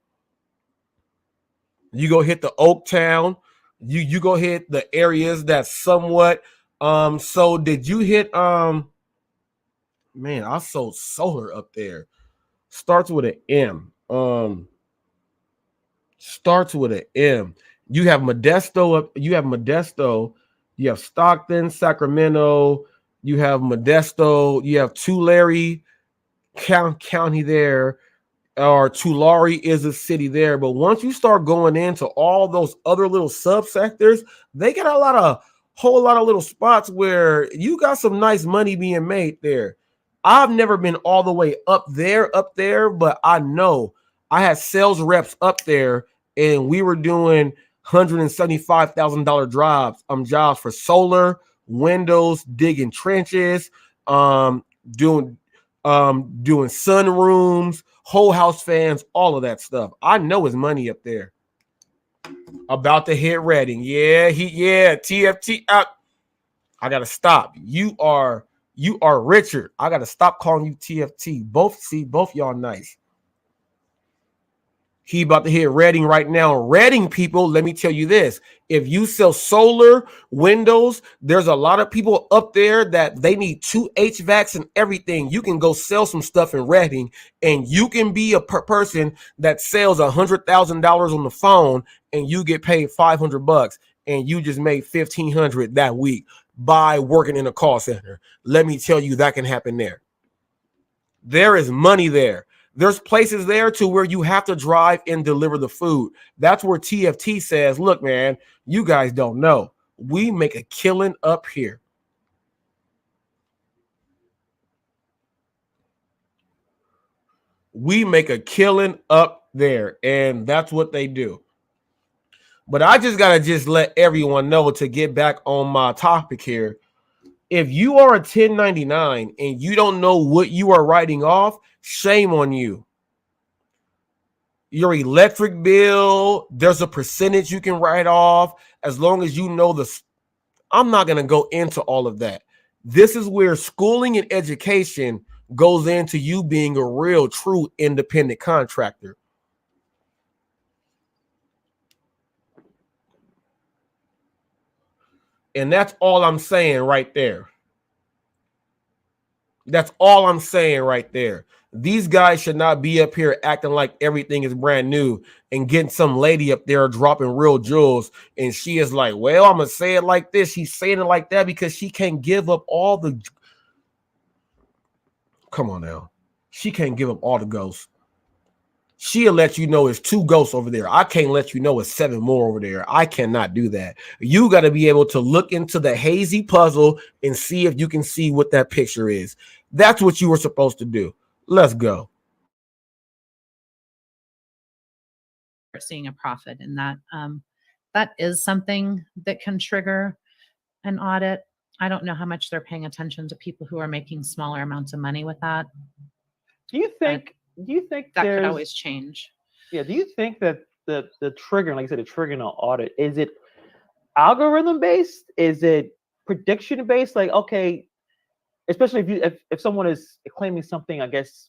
You go hit the Oaktown. You go hit the areas that's somewhat. So did you hit man, I sold solar up there. Starts with an M. Starts with an M. You have Modesto. You have Stockton, Sacramento. You have Modesto. You have Tulare County there, or Tulare is a city there. But once you start going into all those other little subsectors, they got a whole lot of little spots where you got some nice money being made there. I've never been all the way up there, but I know I had sales reps up there, and we were doing $175,000 jobs for solar, windows, digging trenches, doing sunrooms, whole house fans, all of that stuff. I know his money up there. About to hit Redding. TFT out. I gotta stop. You are Richard. I gotta stop calling you TFT. Both y'all nice. He about to hit Redding right now. Redding people, let me tell you this. If you sell solar, windows, there's a lot of people up there that they need 2 HVACs and everything. You can go sell some stuff in Redding, and you can be a person that sells $100,000 on the phone, and you get paid $500, and you just made $1,500 that week by working in a call center. Let me tell you, that can happen there. There is money there. There's places there to where you have to drive and deliver the food. That's where TFT says, look, man, you guys don't know. We make a killing up here. We make a killing up there, and that's what they do. But I just gotta just let everyone know, to get back on my topic here. If you are a 1099 and you don't know what you are writing off, shame on you. Your electric bill, there's a percentage you can write off as long as you know the. I'm not going to go into all of that. This is where schooling and education goes into you being a real, true independent contractor. And that's all I'm saying right there. That's all I'm saying right there. These guys should not be up here acting like everything is brand new and getting some lady up there dropping real jewels. And she is like, well, I'm going to say it like this. She's saying it like that because she can't give up all the. Come on now. She can't give up all the ghosts. She'll let you know it's 2 ghosts over there. I can't let you know it's 7 more over there. I cannot do that. You got to be able to look into the hazy puzzle and see if you can see what that picture is. That's what you were supposed to do. Let's go. Seeing a profit in that. That is something that can trigger an audit. I don't know how much they're paying attention to people who are making smaller amounts of money with that. Do you think that could always change? Yeah. Do you think that the triggering, like I said, the triggering an audit, is it algorithm based? Is it prediction based? Like, okay, especially if someone is claiming something, I guess,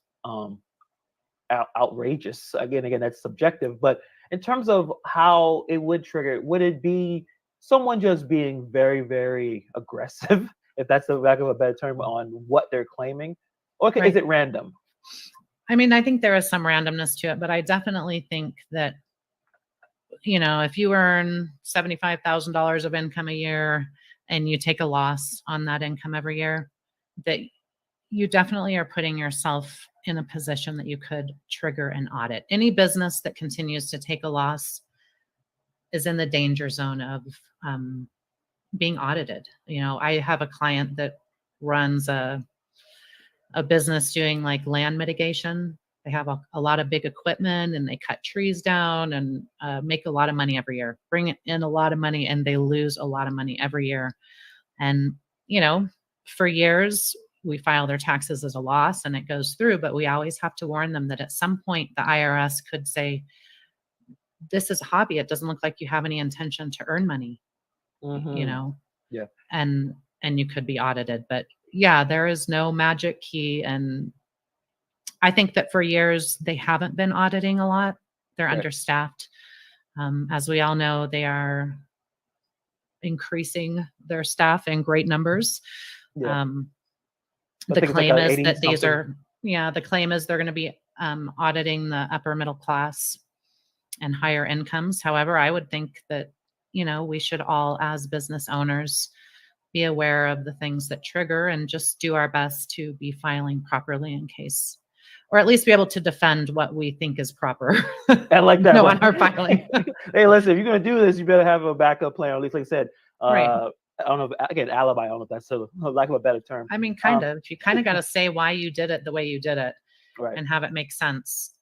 outrageous. Again, that's subjective. But in terms of how it would trigger, would it be someone just being very, very aggressive, if that's the lack of a better term, on what they're claiming, or is it random? I mean, I think there is some randomness to it, but I definitely think that, if you earn $75,000 of income a year and you take a loss on that income every year, that you definitely are putting yourself in a position that you could trigger an audit. Any business that continues to take a loss is in the danger zone of being audited. I have a client that runs a business doing like land mitigation. They have a lot of big equipment and they cut trees down and make a lot of money every year, bring in a lot of money, and they lose a lot of money every year. And, for years, we file their taxes as a loss and it goes through, but we always have to warn them that at some point the IRS could say, this is a hobby. It doesn't look like you have any intention to earn money, Yeah. And you could be audited. But yeah, there is no magic key. And I think that for years they haven't been auditing a lot. They're understaffed. As we all know, they are increasing their staff in great numbers. Yeah. The claim is that these are, the claim is they're going to be auditing the upper middle class and higher incomes. However, I would think that, we should all, as business owners, be aware of the things that trigger and just do our best to be filing properly in case, or at least be able to defend what we think is proper. I like that. On our filing. Hey, listen, if you're going to do this, you better have a backup plan, or at least, like I said, right. I don't know, again, alibi. I don't know if that's a lack of a better term. I mean, kind of. You kind of got to say why you did it the way you did it, right, and have it make sense.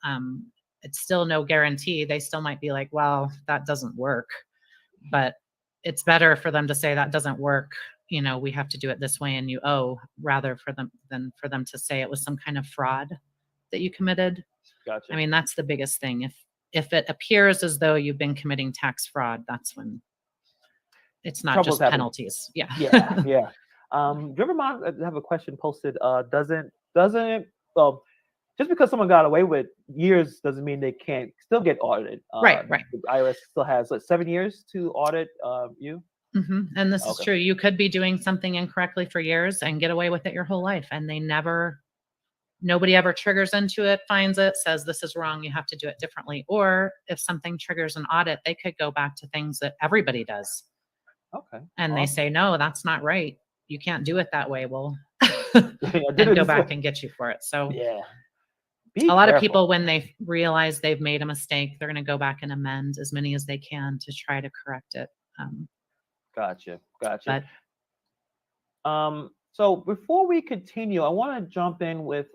It's still no guarantee. They still might be like, well, that doesn't work. But it's better for them to say that doesn't work. We have to do it this way and you owe, rather than for them to say it was some kind of fraud that you committed. Gotcha. I mean, that's the biggest thing. If it appears as though you've been committing tax fraud, that's when it's not just penalties. Yeah. Yeah. Yeah. Do you ever mind? I have a question posted. Doesn't it? Well, just because someone got away with years doesn't mean they can't still get audited. Right. The IRS still has 7 years to audit you. Mm-hmm. And this is true. You could be doing something incorrectly for years and get away with it your whole life, and nobody ever triggers into it, finds it, says this is wrong, you have to do it differently. Or if something triggers an audit, they could go back to things that everybody does. Okay. And they say, no, that's not right. You can't do it that way. Well, and go back and get you for it. So yeah. A lot of people, when they realize they've made a mistake, they're going to go back and amend as many as they can to try to correct it. Gotcha. So before we continue, I want to jump in with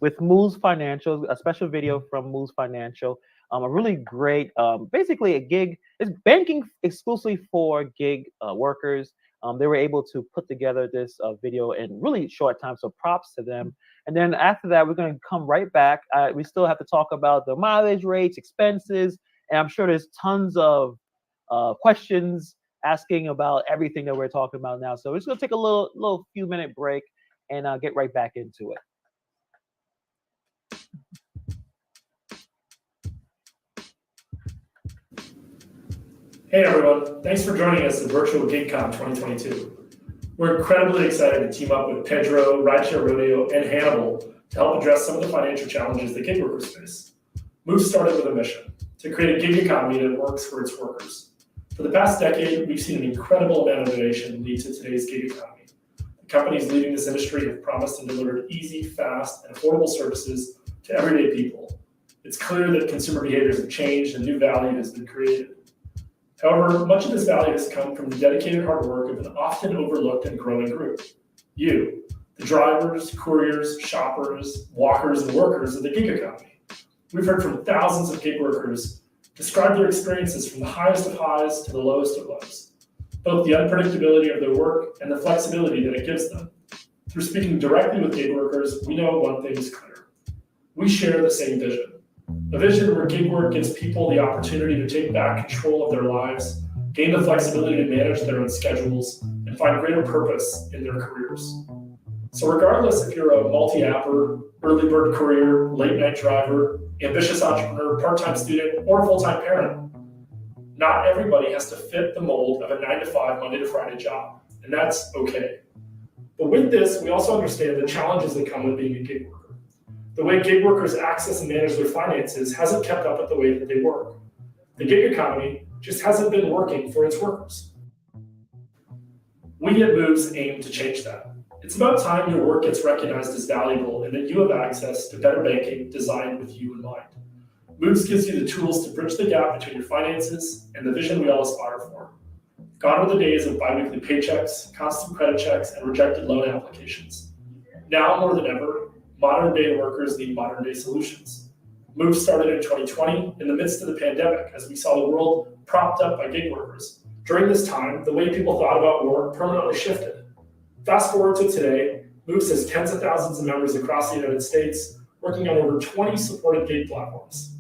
with Moose Financial, a special video from Moose Financial. A really great, basically a gig. It's banking exclusively for gig workers. They were able to put together this video in really short time, so props to them. And then after that, we're going to come right back. We still have to talk about the mileage rates, expenses, and I'm sure there's tons of questions asking about everything that we're talking about now. So we're just going to take a little few minute break and get right back into it. Hey everyone, thanks for joining us at Virtual GigCon 2022. We're incredibly excited to team up with Pedro, Rideshare Rodeo, and Hannibal to help address some of the financial challenges that gig workers face. Move started with a mission, to create a gig economy that works for its workers. For the past decade, we've seen an incredible amount of innovation lead to today's gig economy. The companies leading this industry have promised and delivered easy, fast, and affordable services to everyday people. It's clear that consumer behaviors have changed and new value has been created. However, much of this value has come from the dedicated hard work of an often overlooked and growing group. You, the drivers, couriers, shoppers, walkers, and workers of the gig economy. We've heard from thousands of gig workers describe their experiences from the highest of highs to the lowest of lows, both the unpredictability of their work and the flexibility that it gives them. Through speaking directly with gig workers, we know one thing is clear. We share the same vision. A vision where gig work gives people the opportunity to take back control of their lives, gain the flexibility to manage their own schedules, and find greater purpose in their careers. So regardless if you're a multi-apper, early bird courier, late night driver, ambitious entrepreneur, part-time student, or full-time parent, not everybody has to fit the mold of a 9-to-5 Monday to Friday job, and that's okay. But with this, we also understand the challenges that come with being a gig worker. The way gig workers access and manage their finances hasn't kept up with the way that they work. The gig economy just hasn't been working for its workers. We at Moves aim to change that. It's about time your work gets recognized as valuable and that you have access to better banking designed with you in mind. Moves gives you the tools to bridge the gap between your finances and the vision we all aspire for. Gone are the days of biweekly paychecks, constant credit checks, and rejected loan applications. Now more than ever, modern day workers need modern day solutions. Move started in 2020 in the midst of the pandemic as we saw the world propped up by gig workers. During this time, the way people thought about work permanently shifted. Fast forward to today, Moves has tens of thousands of members across the United States, working on over 20 supported gig platforms.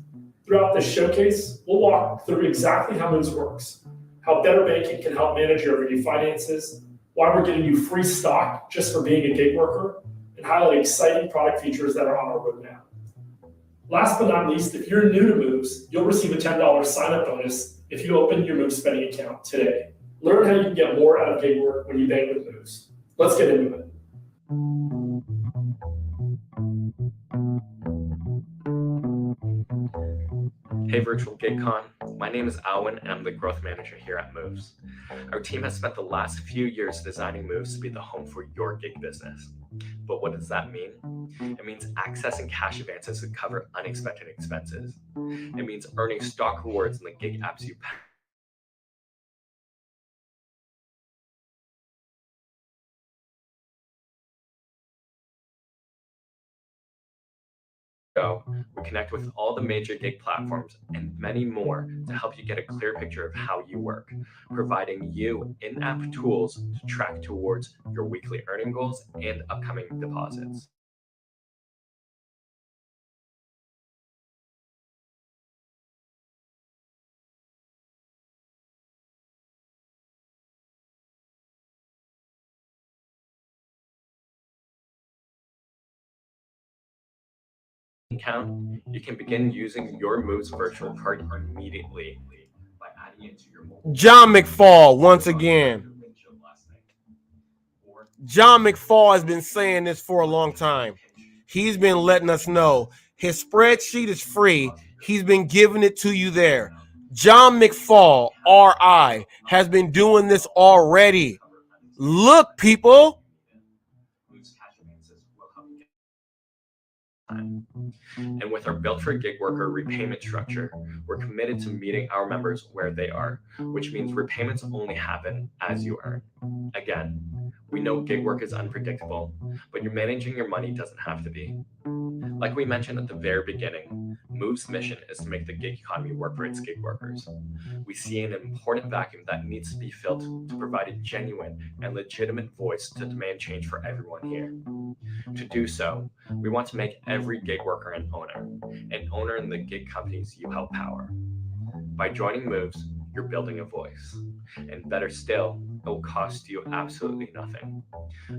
Throughout this showcase, we'll walk through exactly how Moves works, how better banking can help manage your everyday finances, why we're giving you free stock just for being a gig worker, and highlight exciting product features that are on our roadmap. Last but not least, if you're new to Moves, you'll receive a $10 sign-up bonus if you open your Moves spending account today. Learn how you can get more out of gig work when you bank with Moves. Let's get into it. Hey Virtual GigCon, my name is Alwyn and I'm the growth manager here at Moves. Our team has spent the last few years designing Moves to be the home for your gig business. But what does that mean? It means accessing cash advances to cover unexpected expenses. It means earning stock rewards in the gig apps you we connect with all the major gig platforms and many more to help you get a clear picture of how you work, providing you in-app tools to track towards your weekly earning goals and upcoming deposits. Account, you can begin using your Moves virtual card immediately by adding it to your mobile. John McFall, once again. John McFall has been saying this for a long time. He's been letting us know his spreadsheet is free. He's been giving it to you there. John McFall, RI, has been doing this already. Look, people. And with our Built for Gig Worker repayment structure, we're committed to meeting our members where they are, which means repayments only happen as you earn. Again, we know gig work is unpredictable, but you're managing your money doesn't have to be. Like we mentioned at the very beginning, Move's mission is to make the gig economy work for its gig workers. We see an important vacuum that needs to be filled to provide a genuine and legitimate voice to demand change for everyone here. To do so, we want to make every gig worker an owner in the gig companies you help power. By joining Moves, you're building a voice. And better still, it will cost you absolutely nothing.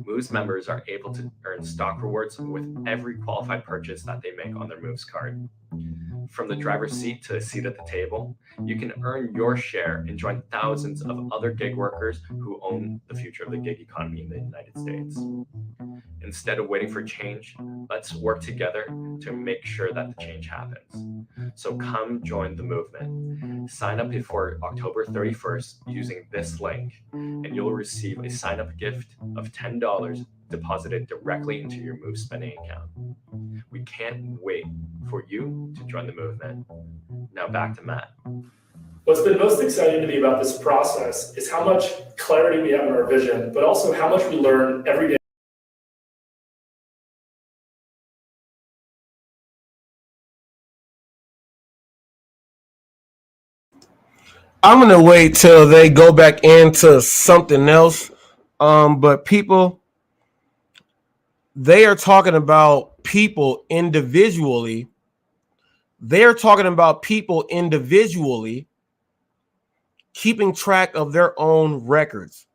Moves members are able to earn stock rewards with every qualified purchase that they make on their Moves card. From the driver's seat to a seat at the table, you can earn your share and join thousands of other gig workers who own the future of the gig economy in the United States. Instead of waiting for change, let's work together to make sure that the change happens. So come join the movement. Sign up before October 31st using this link, and you'll receive a sign-up gift of $10 deposited directly into your Move spending account. We can't wait for you to join the movement. Now back to Matt. What's been most exciting to me about this process is how much clarity we have in our vision, but also how much we learn every day. I'm gonna wait till they go back into something else. But people, they are talking about people individually. They're talking about people individually keeping track of their own records.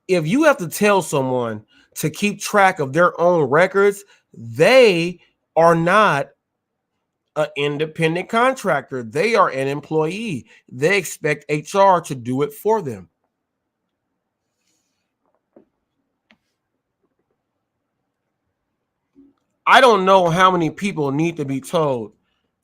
If you have to tell someone to keep track of their own records, they are not an independent contractor. They are an employee. They expect HR to do it for them. I don't know how many people need to be told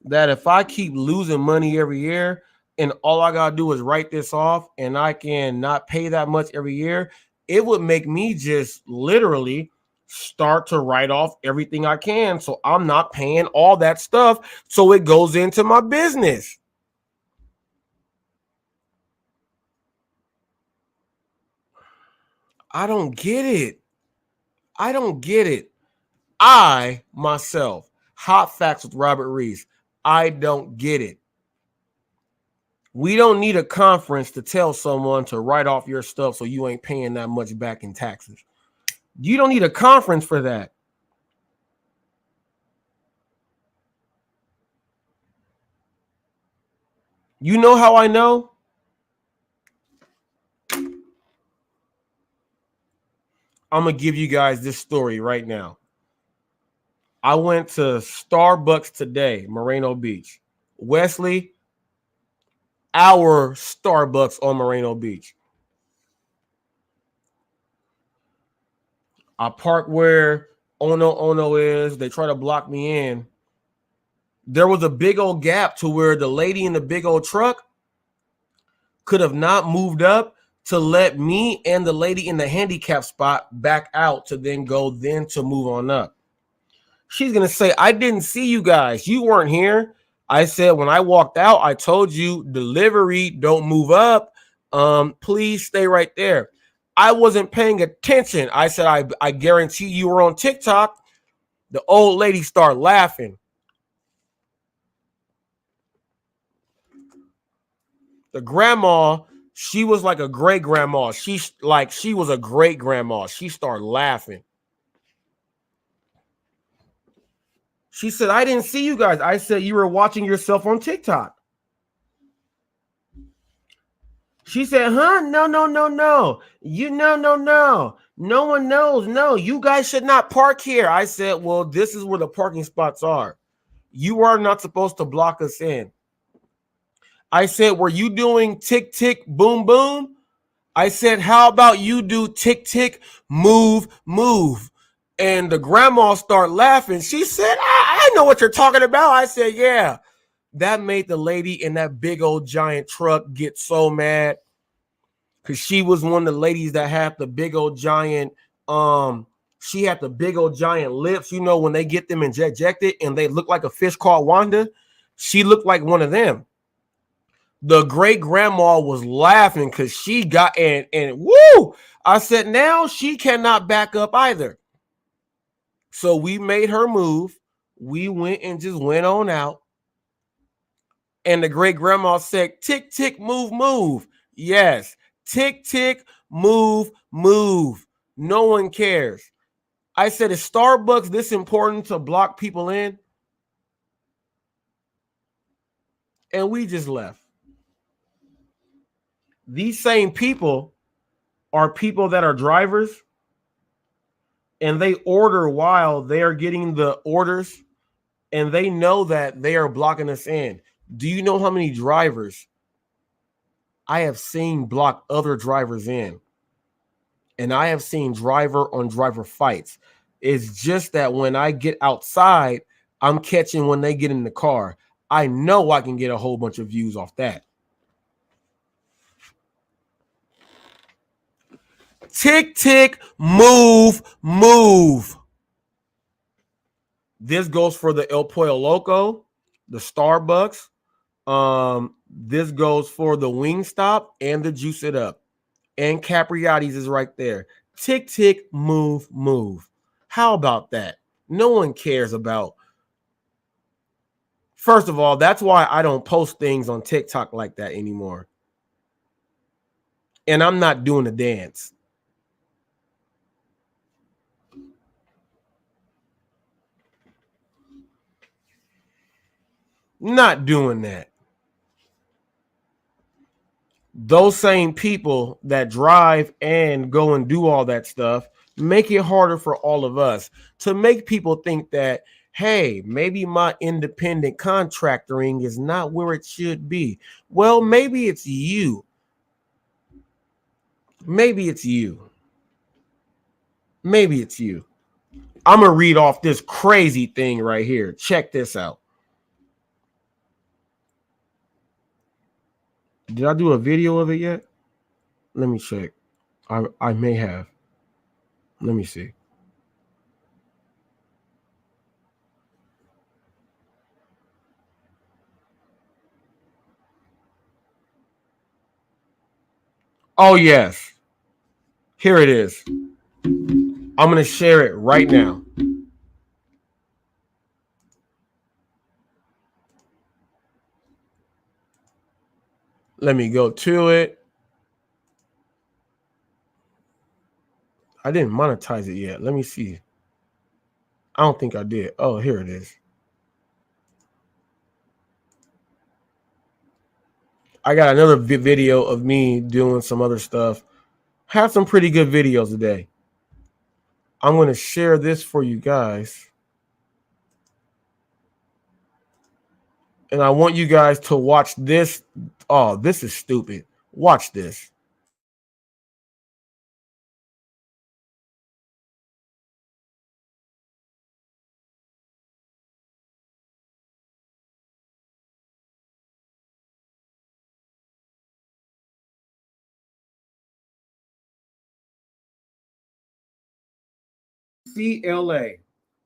that if I keep losing money every year and all I got to do is write this off and I can not pay that much every year, it would make me just literally start to write off everything I can. So I'm not paying all that stuff. So it goes into my business. I don't get it. I don't get it. I, myself, Hot Facts with Robert Reese, I don't get it. We don't need a conference to tell someone to write off your stuff so you ain't paying that much back in taxes. You don't need a conference for that. You know how I know? I'm going to give you guys this story right now. I went to Starbucks today, Moreno Beach. Wesley, our Starbucks on Moreno Beach. I park where Ono is. They try to block me in. There was a big old gap to where the lady in the big old truck could have not moved up to let me and the lady in the handicap spot back out to then to move on up. She's going to say, I didn't see you guys. You weren't here. I said, when I walked out, I told you delivery, don't move up. Please stay right there. I wasn't paying attention. I said, I guarantee you were on TikTok. The old lady started laughing. The grandma, she was like a great grandma. She was a great grandma. She started laughing. She said, I didn't see you guys. I said, you were watching yourself on TikTok. She said, huh? No. No one knows. No, you guys should not park here. I said, well, this is where the parking spots are. You are not supposed to block us in. I said, were you doing tick, tick, boom, boom? I said, how about you do tick, tick, move, move? And the grandma started laughing. She said, I know what you're talking about. I said, yeah. That made the lady in that big old giant truck get so mad because she was one of the ladies that had the big old giant, she had the big old giant lips. You know, when they get them injected and they look like a fish called Wanda, she looked like one of them. The great grandma was laughing because she got and woo! I said, now she cannot back up either. So we made her move. we went and just went on out. And the great grandma said, tick, tick, move, move. Yes. Tick, tick, move, move. No one cares. I said, is Starbucks this important to block people in? And we just left. These same people are people that are drivers, and they order while they are getting the orders, and they know that they are blocking us in. Do you know how many drivers I have seen block other drivers in? And I have seen driver on driver fights. It's just that when I get outside, I'm catching when they get in the car. I know I can get a whole bunch of views off that. Tick, tick, move, move. This goes for the El Pollo Loco, the Starbucks. This goes for the Wingstop and the Juice It Up. And Capriati's is right there. Tick, tick, move, move. How about that? No one cares about. First of all, that's why I don't post things on TikTok like that anymore. And I'm not doing the dance. Not doing that. Those same people that drive and go and do all that stuff make it harder for all of us to make people think that, hey, maybe my independent contractoring is not where it should be. Well, maybe it's you. Maybe it's you. Maybe it's you. I'm going to read off this crazy thing right here. Check this out. Did I do a video of it yet? Let me check. I may have. Let me see. Oh, yes. Here it is. I'm going to share it right now. Let me go to it. I didn't monetize it yet. Let me see. I don't think I did. Oh, here it is. I got another video of me doing some other stuff. Have some pretty good videos today. I'm going to share this for you guys. And I want you guys to watch this. Oh, this is stupid. Watch this. CLA,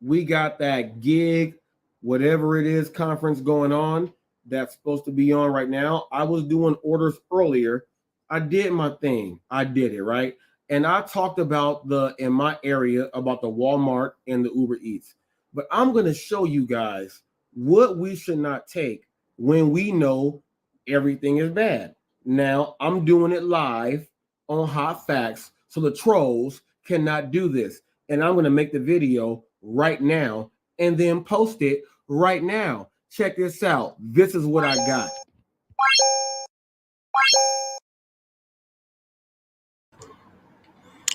we got that gig, whatever it is, conference going on that's supposed to be on right now. I was doing orders earlier. I did my thing. I did it, right? And I talked about in my area about the Walmart and the Uber Eats. But I'm going to show you guys what we should not take when we know everything is bad. Now, I'm doing it live on Hot Facts, so the trolls cannot do this. And I'm going to make the video right now and then post it right now. Check this out. This is what I got.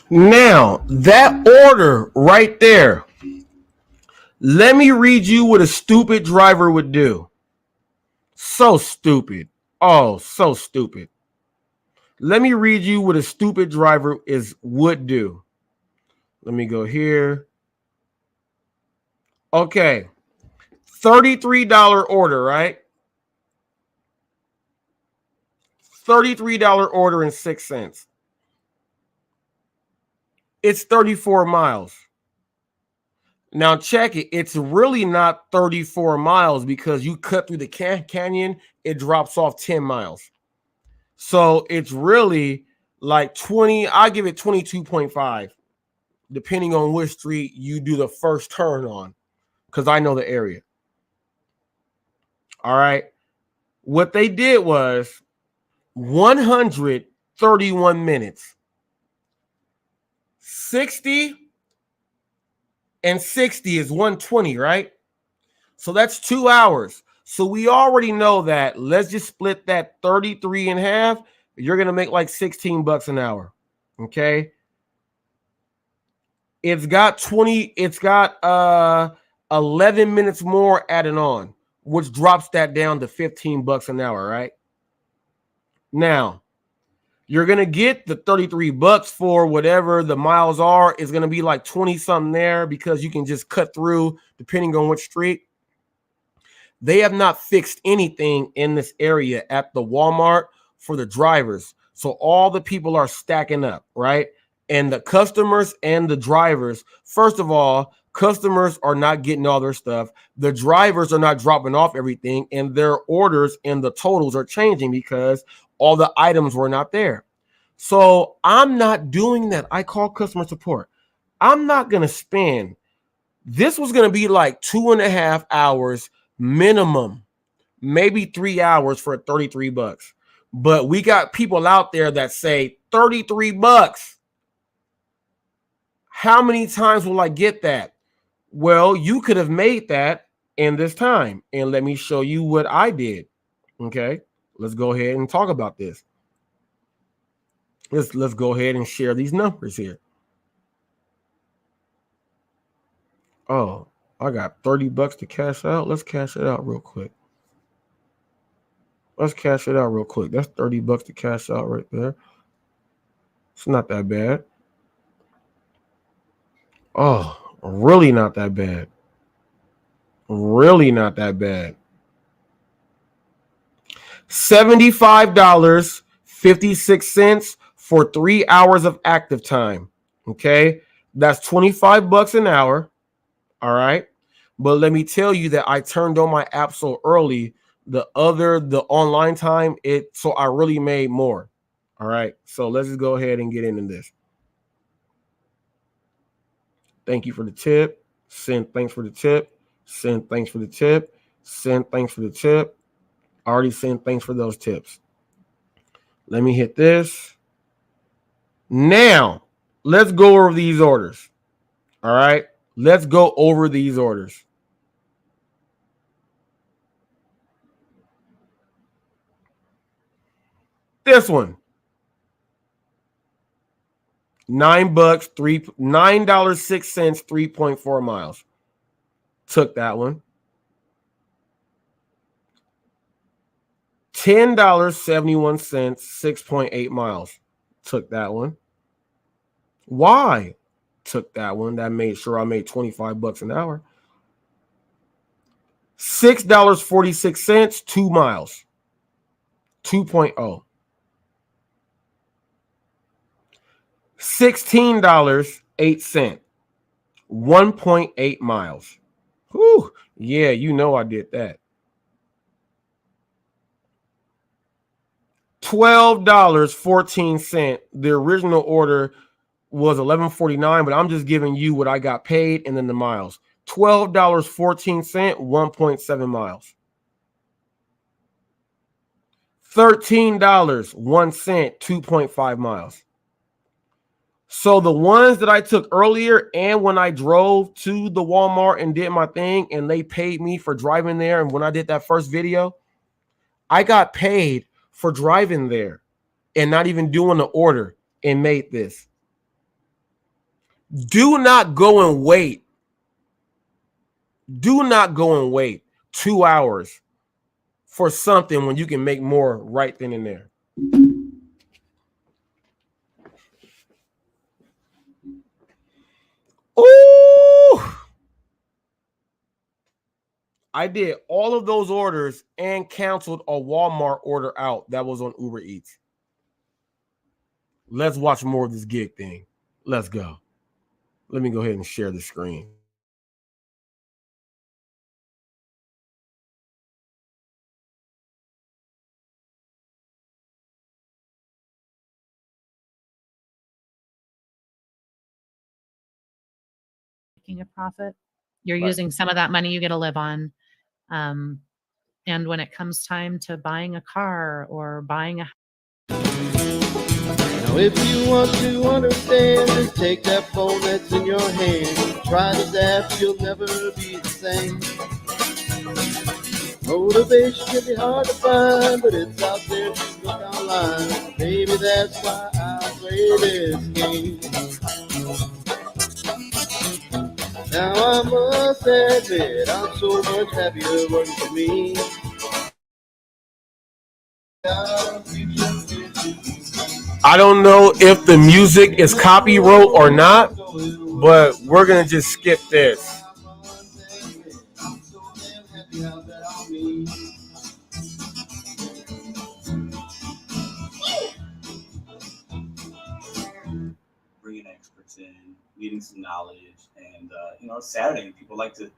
Now, that order right there. Let me read you what a stupid driver would do. So stupid. Oh, so stupid. Let me read you what a stupid driver would do. Let me go here. Okay. $33 order, right? $33 order and 6 cents. It's 34 miles. Now check it. It's really not 34 miles because you cut through the canyon. It drops off 10 miles. So it's really like 20. I give it 22.5. Depending on which street you do the first turn on. because I know the area. All right. What they did was 131 minutes. 60 and 60 is 120, right? So that's 2 hours. So we already know that. Let's just split that 33 in half. You're going to make like 16 bucks an hour. Okay. It's got 11 minutes more added on, which drops that down to 15 bucks an hour, right? Now, you're going to get the 33 bucks for whatever the miles are. Is going to be like 20 something there because you can just cut through depending on which street. They have not fixed anything in this area at the Walmart for the drivers. So all the people are stacking up, right? And the customers and the drivers, first of all, customers are not getting all their stuff. The drivers are not dropping off everything, and their orders and the totals are changing because all the items were not there. So I'm not doing that. I call customer support. I'm not going to spend. This was going to be like 2.5 hours minimum, maybe 3 hours for 33 bucks. But we got people out there that say 33 bucks. How many times will I get that? Well, you could have made that in this time. And let me show you what I did. Okay, let's go ahead and talk about this. Let's go ahead and share these numbers here. Oh, I got 30 bucks to cash out. Let's cash it out real quick. Let's cash it out real quick. That's 30 bucks to cash out right there. It's not that bad. Oh, really not that bad. Really not that bad. $75.56 for 3 hours of active time. Okay. That's 25 bucks an hour. All right. But let me tell you that I turned on my app so early. The online time, so I really made more. All right. So let's just go ahead and get into this. Thank you for the tip. Send thanks for the tip. Send thanks for the tip. Send thanks for the tip. Already sent thanks for those tips. Let me hit this. Now, let's go over these orders. All right. Let's go over these orders. This one. $9, $9.06, 3.4 miles. Took that one. $10.71, 6.8 miles. Took that one. Why? Took that one. That made sure I made 25 bucks an hour. $6.46, 2 miles. 2.0. $16.08, 1.8 miles. Whew. Yeah, you know I did that. $12.14. The original order was $11.49, but I'm just giving you what I got paid and then the miles. $12.14, 1.7 miles. $13.01, 2.5 miles. So the ones that I took earlier and when I drove to the Walmart and did my thing and they paid me for driving there, and when I did that first video, I got paid for driving there and not even doing the order and made this. Do not go and wait. Do not go and wait 2 hours for something when you can make more right then and there. Ooh! I did all of those orders and canceled a Walmart order out that was on Uber Eats. Let's watch more of this gig thing. Let's go. Let me go ahead and share the screen. Making a profit. You're Right. using some of that money you get to live on. And when it comes time to buying a car or buying a Now if you want to understand, just take that phone that's in your hand. Try this app, you'll never be the same. Motivation can be hard to find, but it's out there, just look online. Maybe that's why I play this game. Now I must admit, I'm so much happier working for me. I don't know if the music is copyright or not, but we're gonna just skip this. Bringing experts in, getting some knowledge, and it's Saturday. People like to,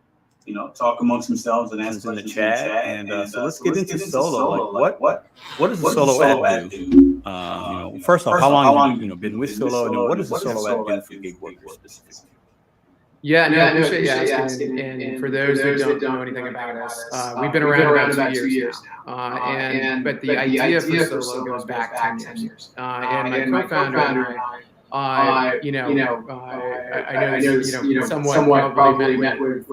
talk amongst themselves and ask questions in the chat. And so let's get into solo. Like what does the solo app do? First off, how long have you been with solo, and what does the solo app do for gig workers specifically? Yeah, no, I appreciate you asking. And for those who don't know anything about us, we've been around about 2 years now. But the idea for solo goes back 10 years. And my co-founder and I know somewhat probably met with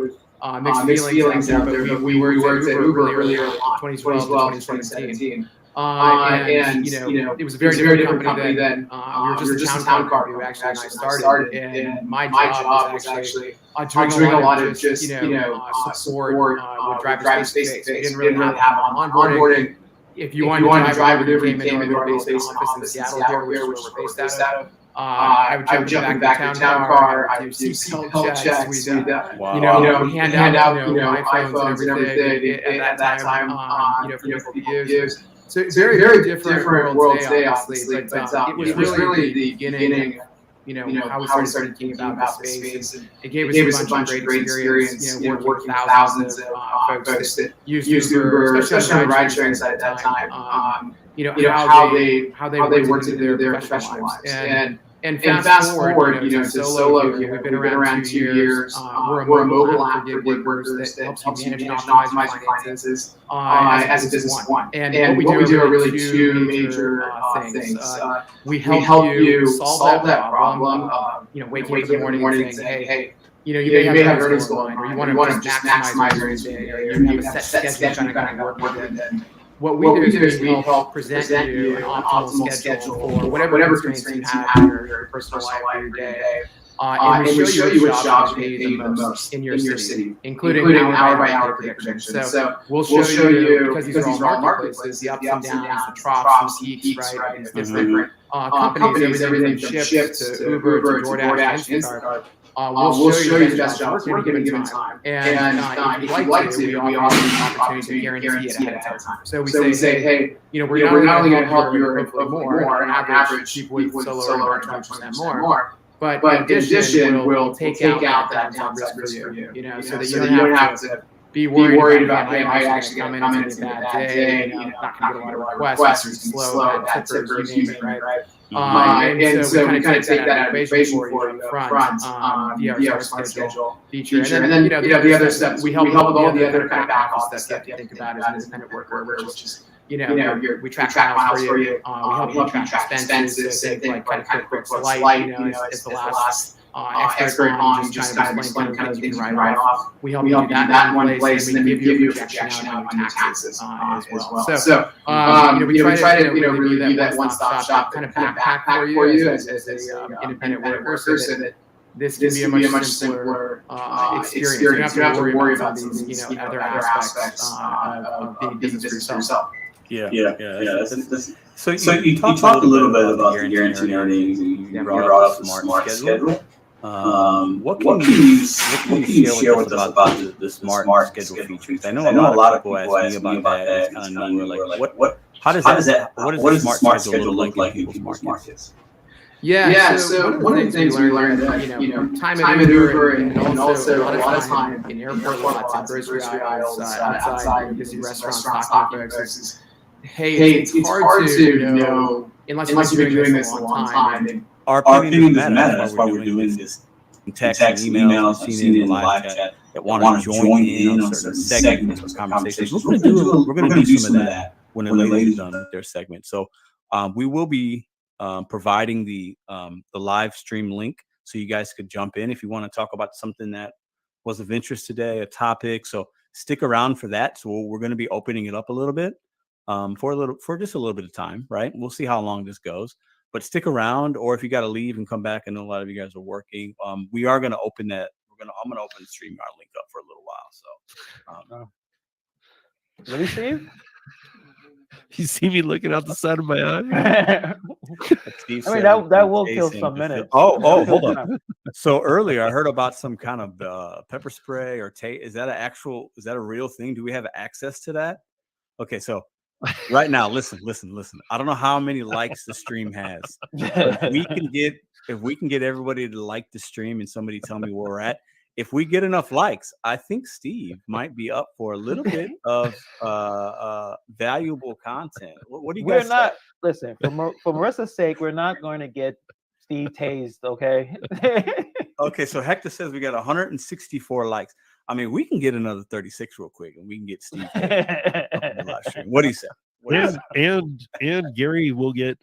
mixed feelings out there, but we worked at Uber earlier on, 2012 to 2017. It was a very different company then. We were just a town car who actually started, and my job was actually doing a lot of just support with drivers face to face. We didn't really have onboarding. If you wanted to drive with Uber, you came into our base office in Seattle here, where we're based out of. I would jump back to town car. I would do seatbelt checks. We'd hand out iPhones and everything at that time. For people to use. So very different world today, obviously. But it was really the beginning. How we started thinking about this space. And it gave us a bunch of great experience. Working with thousands of folks that used Uber, especially on the ride sharing side at that time. How they worked to do their professional lives. And fast forward, to solo here. We've been around 2 years. We're a mobile app for gig workers that helps you manage and optimize your finances as a business one. And what we do are really two major things. We help you solve that problem. Waking up in the morning and saying, hey, you may have earnings going on, or you want to just maximize your earnings day, or you have a set schedule you kind of work with it. What we do is we help present you an optimal schedule for whatever constraints you have in your personal life or your day. And we show you which jobs pay the most in your city, including hour by hour predictions. So we'll show you, because these are all marketplaces, the ups and downs, the troughs, the peaks, right? Different companies, everything from Shift to Uber to DoorDash and Instacart. We'll show you the best jobs at any given time. And if you'd like to, we offer the opportunity to guarantee it ahead of time. So we say, hey, we're not only going to help you hopefully more. On average, people with solo earn 20% more. But in addition, we'll take out that downside risk for you. So that you don't have to be worried about, hey, am I actually going to come in and a bad day? Not going to get a lot of requests, or slow, bad tippers, you name it, right? And so we kind of take that out of the equation for you up front via our smart schedule feature. And then the other steps, we help with all the other kind of back office stuff you think about as an independent worker, which is, we track miles for you. We help you track expenses. So think like kind of QuickBooks Lite, is the last expert on just kind of explain kind of things you can write off. We help you do that in one place, and then we give you a projection out on your taxes as well. So we try to really be that one-stop shop, kind of backpack for you as an independent worker, so that this can be a much simpler experience. You don't have to worry about these other aspects of being business for yourself. Yeah. So you talked a little bit about the guaranteed earnings, and you brought up the smart schedule. What can you share with us about the smart schedule features? I know a lot of people ask me about that. It's kind of neat. Like, what does the smart schedule look like in people's markets? Yeah, so one of the things we learned that, time at Uber and also a lot of time in airport lots and grocery aisles, outside busy restaurants, talking to folks, hey, it's hard to know unless you've been doing this a long time. And our opinion doesn't matter. That's why we're doing this. Text, emails, I've seen it in the live chat. that want to join in on certain segments or conversations. We're going to do some of that when the ladies are done with their segment. So we will be providing the live stream link so you guys could jump in if you want to talk about something that was of interest today, a topic. So stick around for that. So we're going to be opening it up a little bit for just a little bit of time, right? We'll see how long this goes, but stick around. Or if you got to leave and come back, I know a lot of you guys are working. We are going to open that. I'm going to open the StreamYard link up for a little while. So, Really, Steve? You see me looking out the side of my eye? Steve I mean, that will kill some minutes. Oh, hold on. So earlier I heard about some kind of pepper spray or is that a real thing? Do we have access to that? Okay, so right now, listen. I don't know how many likes the stream has. If we can get everybody to like the stream and somebody tell me where we're at. If we get enough likes, I think Steve might be up for a little bit of valuable content. What do you guys say? Listen, for Marissa's sake, we're not going to get Steve tased, okay? Okay, so Hector says we got 164 likes. I mean, we can get another 36 real quick, and we can get Steve tased up in the live stream. What do you say? And Gary will get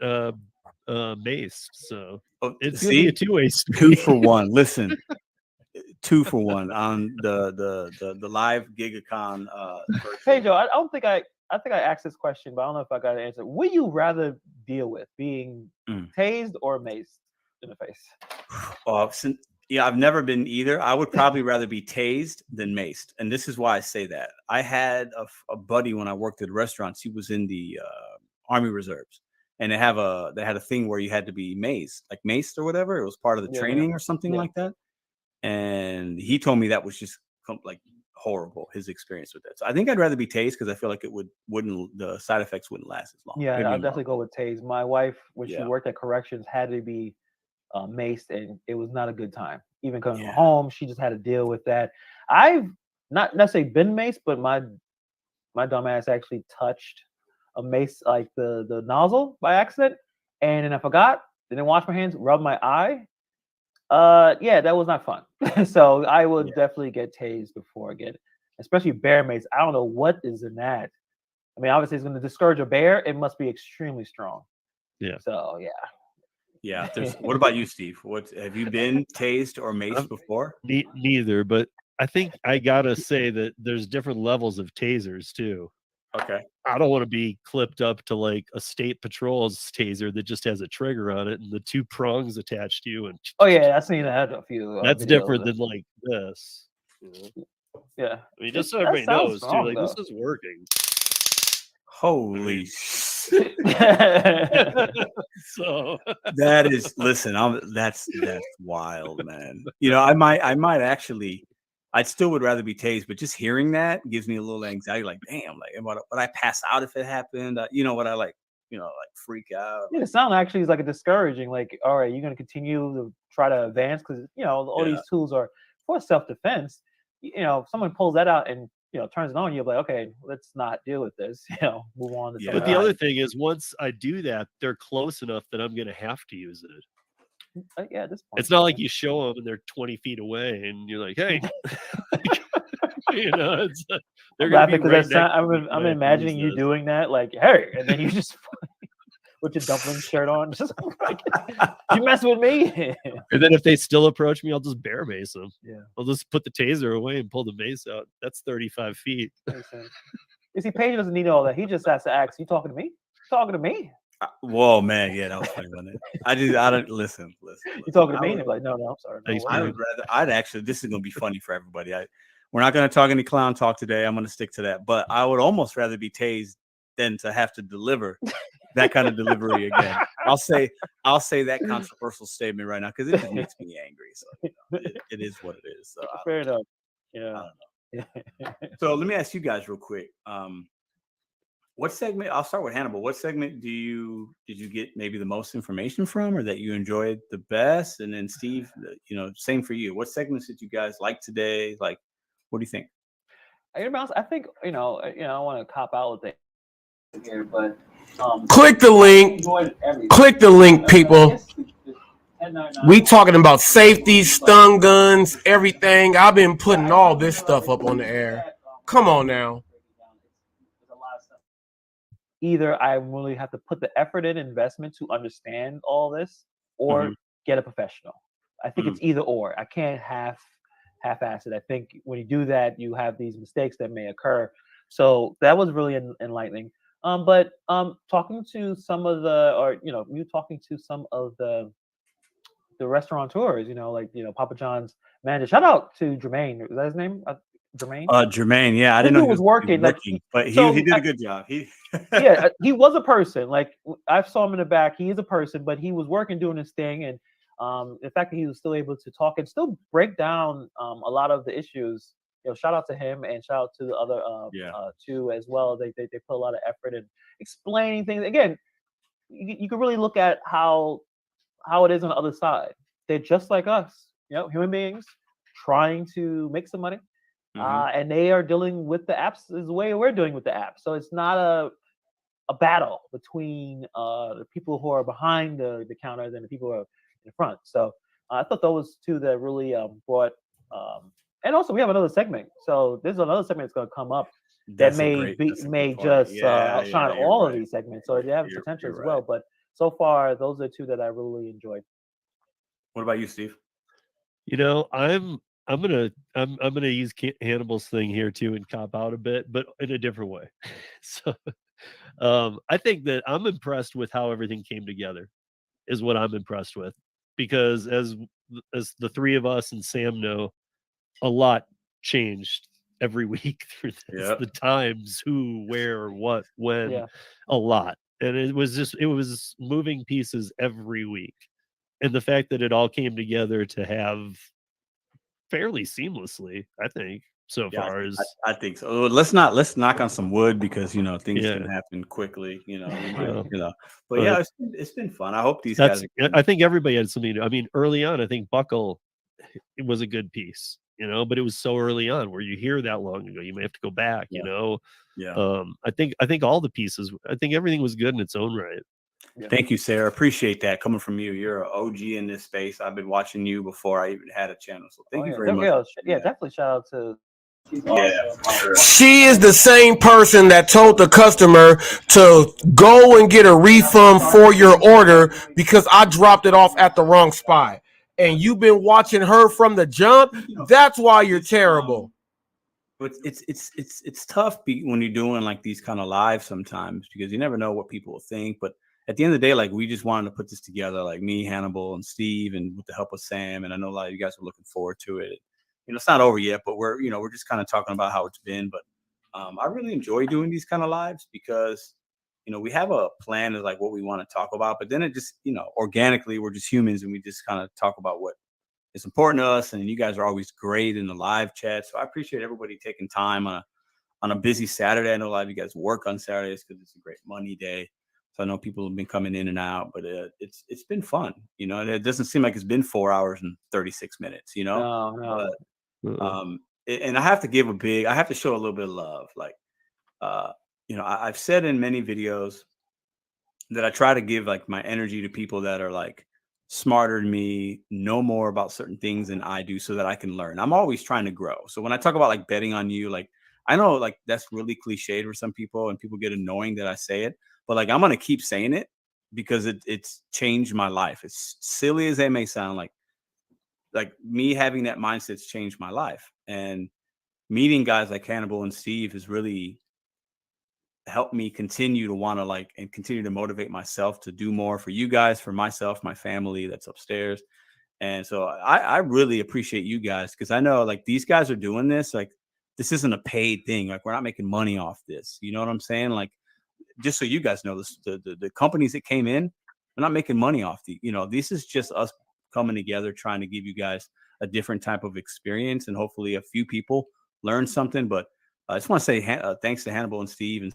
maced. So it's going to be a two-way street. 2 for 1. Listen. 2 for 1 on the live GigaCon. Hey Joe, I think I asked this question, but I don't know if I got an answer. Would you rather deal with being tased or maced in the face? Yeah, I've never been either. I would probably rather be tased than maced, and this is why I say that. I had a buddy when I worked at restaurants. He was in the Army Reserves, and they had a thing where you had to be maced or whatever. It was part of the training or something like that. And he told me that was just like horrible, his experience with that. So I think I'd rather be tased because I feel like the side effects wouldn't last as long. Yeah, I'll definitely go with tased. My wife, when she worked at corrections, had to be maced, and it was not a good time. Even coming home, she just had to deal with that. I've not necessarily been maced, but my dumbass actually touched a mace, like the nozzle, by accident, and then I forgot, didn't wash my hands, rubbed my eye. Yeah, that was not fun. So I would definitely get tased before I get it, especially bear mace. I don't know what is in that. I mean, obviously it's going to discourage a bear. It must be extremely strong. Yeah. So yeah. What about you, Steve? Have you been tased or maced before? Neither, but I think I gotta say that there's different levels of tasers too. Okay. I don't want to be clipped up to like a state patrol's taser that just has a trigger on it and the 2 prongs attached to you. And I've seen that a few. That's different than like this. Yeah. I mean, just so everybody knows, strong, too, like this is working. Holy shit. So that is, listen, that's wild, man. You know, I might actually. I still would rather be tased, but just hearing that gives me a little anxiety. Like, damn, like, would I pass out if it happened? Would I like freak out? Yeah, the sound actually is like a discouraging. Like, all right, you're gonna continue to try to advance because all these tools are for self-defense. If someone pulls that out and turns it on, you're like, okay, let's not deal with this. Move on to But the other thing is, once I do that, they're close enough that I'm gonna have to use it. At this point, it's not like you show them and they're 20 feet away and you're like, hey, they're gonna be right next I'm imagining you doing that, like, hey, and then you just with your dumpling shirt on, just like, you mess with me. And then if they still approach me, I'll just bear mace them. Yeah, I'll just put the taser away and pull the mace out. That's 35 feet. You see, Paige doesn't need all that. He just has to ask, you talking to me? Talking to me? Whoa, man, yeah, that was funny, wasn't it? I don't listen. You talking to me? And like, no, I'm sorry. No, I'd actually. This is gonna be funny for everybody. We're not gonna talk any clown talk today. I'm gonna stick to that. But I would almost rather be tased than to have to deliver that kind of delivery again. I'll say that controversial statement right now because it just makes me angry. So it is what it is. So fair enough. Yeah. I don't know. So let me ask you guys real quick. What segment? I'll start with Hannibal. What segment did you get maybe the most information from, or that you enjoyed the best? And then Steve, same for you. What segments did you guys like today? Like, what do you think? I think I want to cop out with it here, but click the link. Click the link, people. We talking about safety, stun guns, everything. I've been putting all this stuff up on the air. Come on now. Either I really have to put the effort in investment to understand all this, or get a professional. I think it's either or. I can't half-ass it. I think when you do that, you have these mistakes that may occur. So that was really enlightening. But talking to some of the, or you talking to some of the restaurateurs, like Papa John's manager. Shout out to Jermaine. Is that his name? Jermaine. Jermaine. Yeah, I didn't know he was working. But he did a good job. Yeah, he was a person. Like, I saw him in the back. He is a person, but he was working, doing his thing, and the fact that he was still able to talk and still break down a lot of the issues. Shout out to him, and shout out to the other two as well. They put a lot of effort in explaining things. Again, you can really look at how it is on the other side. They're just like us, human beings trying to make some money. And they are dealing with the apps the way we're doing with the apps. So it's not a battle between the people who are behind the counters and the people who are in the front. So I thought those two that really brought, and also we have another segment. So there's another segment that's going to come up that may just outshine all of these segments. So they have potential as well. But so far, those are two that I really enjoyed. What about you, Steve? I'm gonna use Hannibal's thing here too and cop out a bit, but in a different way. So I think that I'm impressed with how everything came together, is what I'm impressed with, because as the three of us and Sam know, a lot changed every week through this. The times, who, where, what, when, a lot, and it was moving pieces every week, and the fact that it all came together to have fairly seamlessly, I think, so far. I think so. Let's knock on some wood, because things can happen quickly. But it's been fun. I hope these guys. I think everybody had something. I mean, early on, I think Buckle, it was a good piece, but it was so early on where you hear that long ago, you may have to go back. I think all the pieces. I think everything was good in its own right. Thank you, Sarah. Appreciate that coming from you. You're an OG in this space. I've been watching you before I even had a channel. So thank you very much. Definitely shout out to. She is the same person that told the customer to go and get a refund for your order because I dropped it off at the wrong spot. And you've been watching her from the jump. That's why you're terrible. But it's tough when you're doing like these kind of lives sometimes, because you never know what people will think. But at the end of the day, like, we just wanted to put this together, like me, Hannibal, and Steve, and with the help of Sam. And I know a lot of you guys are looking forward to it. It's not over yet, but we're just kind of talking about how it's been. But I really enjoy doing these kind of lives, because we have a plan of like what we want to talk about, but then it just organically, we're just humans, and we just kind of talk about what is important to us. And you guys are always great in the live chat, so I appreciate everybody taking time on a busy Saturday. I know a lot of you guys work on Saturdays because it's a great money day. So I know people have been coming in and out, but it's been fun. And it doesn't seem like it's been 4 hours and 36 minutes. No. And I have to show a little bit of love. Like, I've said in many videos that I try to give like my energy to people that are like smarter than me, know more about certain things than I do, so that I can learn. I'm always trying to grow. So when I talk about like betting on you, like, I know like that's really cliched for some people, and people get annoying that I say it, but like, I'm going to keep saying it because it's changed my life. As silly as it may sound, like me having that mindset's changed my life, and meeting guys like Hannibal and Steve has really helped me continue to want to and continue to motivate myself to do more for you guys, for myself, my family that's upstairs. And so I really appreciate you guys, because I know like these guys are doing this. Like, this isn't a paid thing. Like, we're not making money off this. You know what I'm saying? Like, just so you guys know, this, the companies that came in, we're not making money off this is just us coming together, trying to give you guys a different type of experience, and hopefully a few people learn something. But I just want to say thanks to Hannibal and Steve. And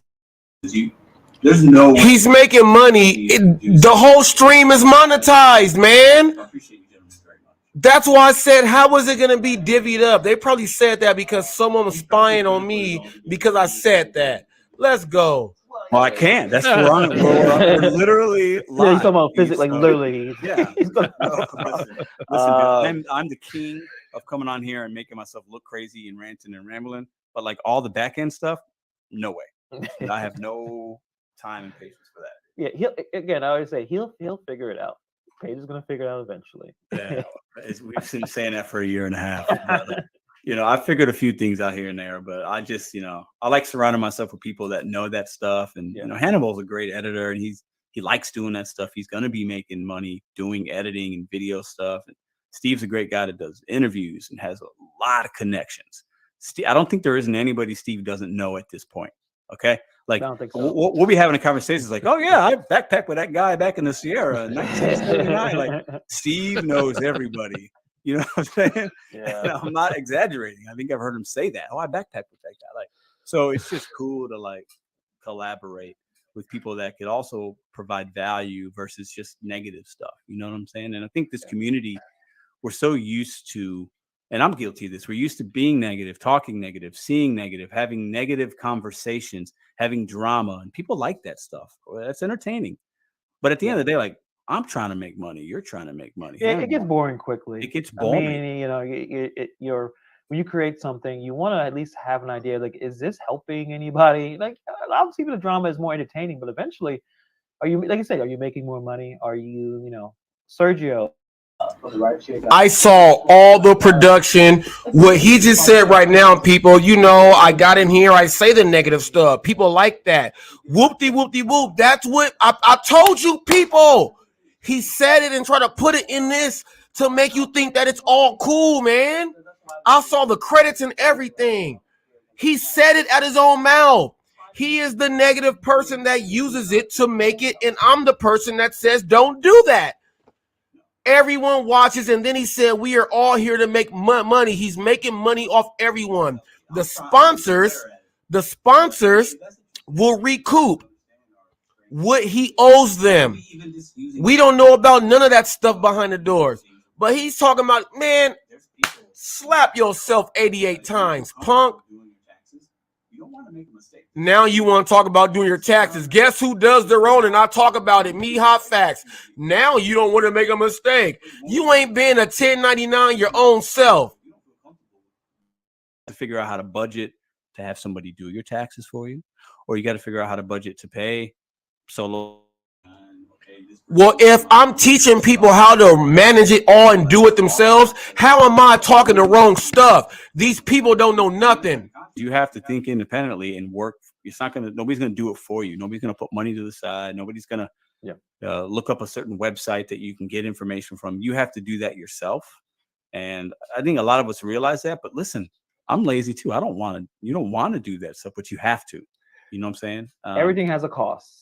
there's no way. He's making money. The whole stream is monetized, man. I appreciate you gentlemen very much. That's why I said, how was it going to be divvied up? They probably said that because someone was spying on me because I said that. Let's go. Well, I can't. That's where we're literally live. Yeah, he's talking about physics, like literally. Yeah. Listen, I'm the king of coming on here and making myself look crazy and ranting and rambling, but like all the back end stuff, no way. I have no time and patience for that. Yeah, I always say he'll figure it out. Paige is gonna figure it out eventually. Yeah, we've been saying that for a year and a half. But, I figured a few things out here and there, but I just, I like surrounding myself with people that know that stuff. And Hannibal's a great editor, and he likes doing that stuff. He's gonna be making money doing editing and video stuff. And Steve's a great guy that does interviews and has a lot of connections. I don't think there isn't anybody Steve doesn't know at this point. Okay. Like, I don't think so. We'll be having a conversation. Like, oh yeah, I backpacked with that guy back in the Sierra in 1979. Like, Steve knows everybody. You know what I'm saying? Yeah. And I'm not exaggerating. I think I've heard him say that. Oh, I backpacked with that guy. Like, so it's just cool to like collaborate with people that could also provide value versus just negative stuff. You know what I'm saying? And I think this community, we're so used to, and I'm guilty of this, we're used to being negative, talking negative, seeing negative, having negative conversations, having drama, and people like that stuff. Well, that's entertaining. But at the end of the day, like, I'm trying to make money. You're trying to make money. Yeah, it gets boring quickly. It gets boring. I mean, when you create something, you want to at least have an idea. Like, is this helping anybody? Like, obviously, the drama is more entertaining, but eventually, are you, like you said, are you making more money? Are you, Sergio? I saw all the production. What he just said right now, people, I got in here. I say the negative stuff. People like that. Whoop-de-whoop-de-whoop. That's what I told you, people. He said it and tried to put it in this to make you think that it's all cool, man. I saw the credits and everything. He said it at his own mouth. He is the negative person that uses it to make it, and I'm the person that says don't do that. Everyone watches, and then he said we are all here to make money. He's making money off everyone. The sponsors will recoup what he owes them. We don't know about none of that stuff behind the doors. But he's talking about, man, slap yourself 88 times, punk. Now you want to talk about doing your taxes. Guess who does their own? And I talk about it. Me, HotFacts. Now you don't want to make a mistake. You ain't been a 1099 your own self. To figure out how to budget to have somebody do your taxes for you, or you got to figure out how to budget to pay solo. Well, if I'm teaching people how to manage it all and do it themselves, how am I talking the wrong stuff? These people don't know nothing. You have to think independently and work. Nobody's going to do it for you. Nobody's going to put money to the side. Nobody's going to look up a certain website that you can get information from. You have to do that yourself. And I think a lot of us realize that, but listen, I'm lazy too. You don't want to do that stuff, but you have to, you know what I'm saying? Everything has a cost.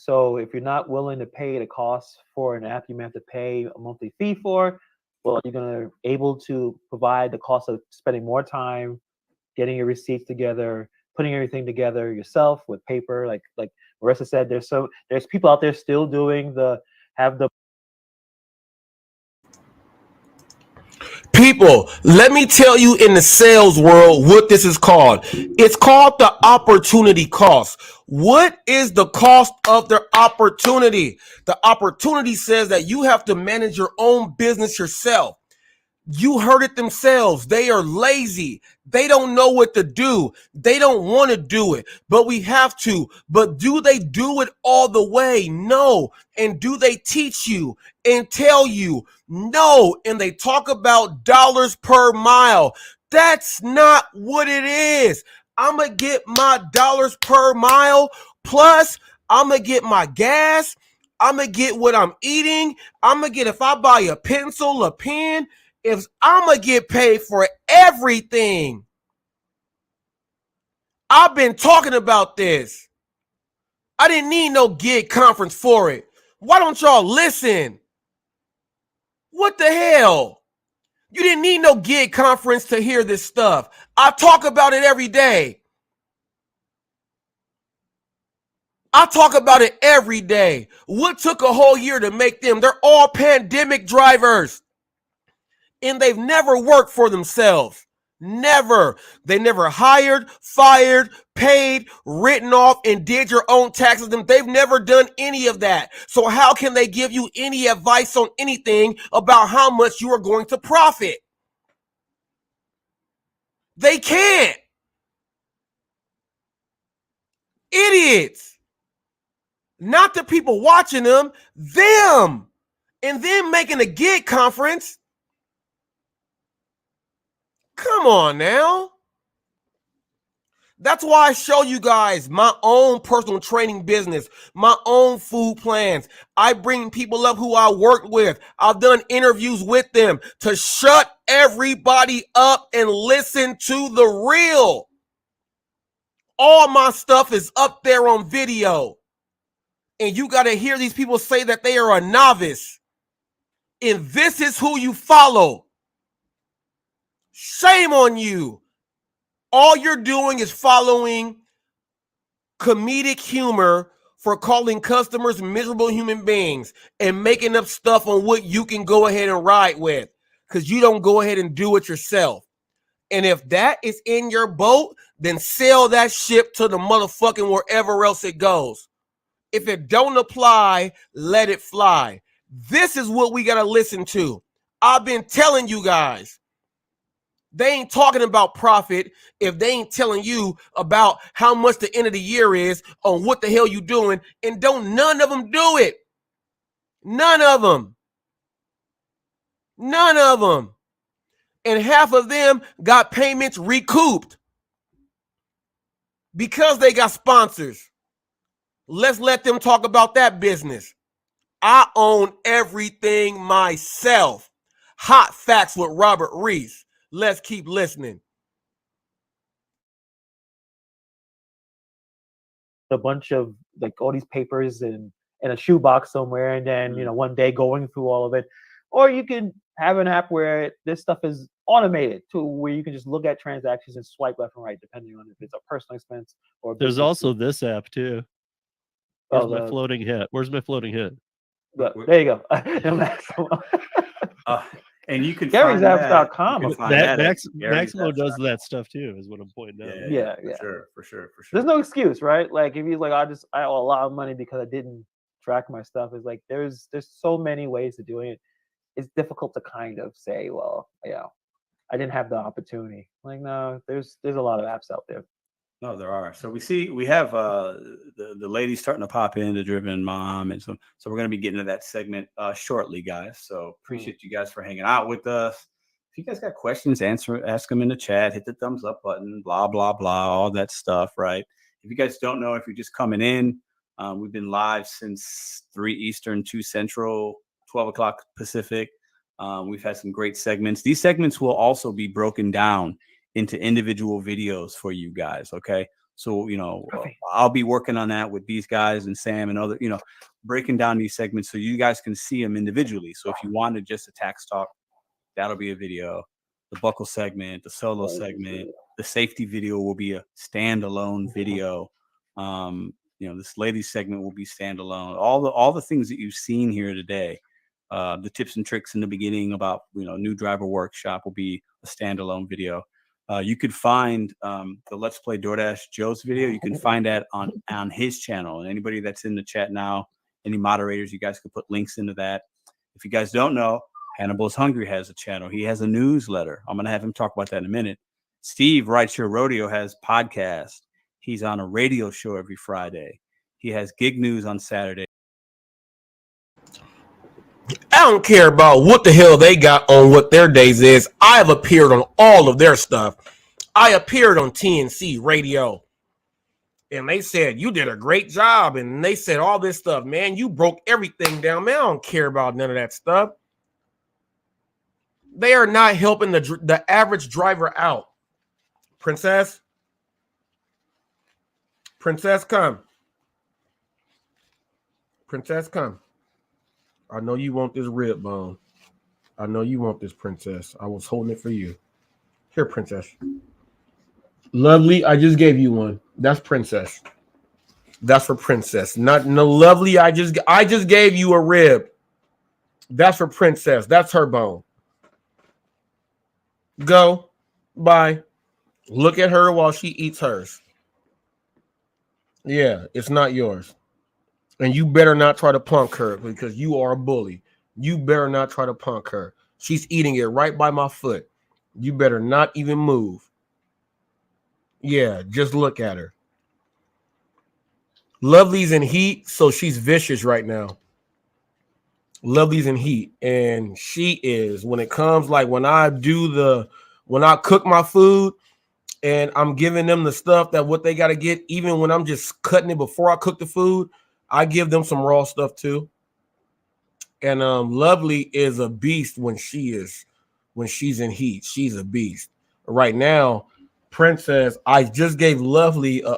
So if you're not willing to pay the cost for an app you may have to pay a monthly fee for, well, you're going to able to provide the cost of spending more time getting your receipts together, putting everything together yourself with paper. Like Marissa said, there's people out there still doing People, let me tell you in the sales world what this is called. It's called the opportunity cost. What is the cost of the opportunity? The opportunity says that you have to manage your own business yourself. You heard it themselves. They are lazy. They don't know what to do. They don't want to do it, but we have to. But do they do it all the way? No. And do they teach you and tell you? No. And they talk about dollars per mile. That's not what it is. I'm going to get my dollars per mile. Plus, I'm going to get my gas. I'm going to get what I'm eating. I'm going to get, if I buy a pencil, a pen, if I'm going to get paid for everything. I've been talking about this. I didn't need no gig conference for it. Why don't y'all listen? What the hell? You didn't need no gig conference to hear this stuff. I talk about it every day. I talk about it every day. What took a whole year to make them? They're all pandemic drivers. And they've never worked for themselves. Never. They never hired, fired, paid, written off, and did your own taxes. They've never done any of that. So how can they give you any advice on anything about how much you are going to profit? They can't. Idiots. Not the people watching them, them. And then making a gig conference. Come on now. That's why I show you guys my own personal training business, my own food plans. I bring people up who I worked with. I've done interviews with them to shut everybody up and listen to the real. All my stuff is up there on video. And you got to hear these people say that they are a novice. And this is who you follow. Shame on you. All you're doing is following comedic humor for calling customers miserable human beings and making up stuff on what you can go ahead and ride with because you don't go ahead and do it yourself. And if that is in your boat, then sail that ship to the motherfucking wherever else it goes. If it don't apply, let it fly. This is what we got to listen to. I've been telling you guys. They ain't talking about profit if they ain't telling you about how much the end of the year is on what the hell you doing, and don't none of them do it. None of them. None of them. And half of them got payments recouped because they got sponsors. Let's let them talk about that business. I own everything myself. Hot Facts with Robert Reese. Let's keep listening. A bunch of like all these papers in a shoebox somewhere, and then one day going through all of it. Or you can have an app where this stuff is automated to where you can just look at transactions and swipe left and right depending on if it's a personal expense or there's also this app too. Where's my floating hit? Where's my floating hit? There you go. And you can Gary'sApps.com. Maximo does that stuff too, is what I'm pointing out. Yeah. For sure. There's no excuse, right? Like if you're like, I owe a lot of money because I didn't track my stuff. It's like there's so many ways to do it. It's difficult to kind of say, well, I didn't have the opportunity. Like, no, there's a lot of apps out there. No, there are. So we have the ladies starting to pop in, the Driven Mom, and so we're going to be getting to that segment shortly, guys. So appreciate you guys for hanging out with us. If you guys got questions, ask them in the chat. Hit the thumbs up button. Blah blah blah, all that stuff, right? If you guys don't know, if you're just coming in, we've been live since 3 Eastern, 2 Central, 12 o'clock Pacific. We've had some great segments. These segments will also be broken down into individual videos for you guys. Okay. So, I'll be working on that with these guys and Sam and other, breaking down these segments so you guys can see them individually. So if you wanted just a tax talk, that'll be a video. The buckle segment, the solo segment, the safety video will be a standalone video. This ladies segment will be standalone. All the things that you've seen here today, the tips and tricks in the beginning about, new driver workshop will be a standalone video. You could find the Let's Play DoorDash Joe's video. You can find that on his channel. And anybody that's in the chat now, any moderators, you guys can put links into that. If you guys don't know, Hannibal's Hungry has a channel. He has a newsletter. I'm going to have him talk about that in a minute. Steve Rideshare Rodeo has podcast. He's on a radio show every Friday. He has gig news on Saturday. I don't care about what the hell they got on what their days is. I have appeared on all of their stuff. I appeared on TNC radio. And they said, you did a great job. And they said all this stuff. Man, you broke everything down. Man, I don't care about none of that stuff. They are not helping the average driver out. Princess, come. Princess, come. I know you want this rib bone. I know you want this, Princess. I was holding it for you. Here, Princess. Lovely, I just gave you one. That's Princess. That's for Princess. Not no Lovely. I just gave you a rib. That's for Princess. That's her bone. Go. Bye. Look at her while she eats hers. Yeah, it's not yours. And you better not try to punk her because you are a bully. You better not try to punk her. She's eating it right by my foot. You better not even move. Yeah, just look at her. Lovely's in heat, so she's vicious right now. Lovely's in heat, and she is, when it comes, like when I cook my food and I'm giving them the stuff that what they got to get, even when I'm just cutting it before I cook the food, I give them some raw stuff too. And Lovely is a beast when she's in heat. She's a beast. Right now, Princess, I just gave Lovely a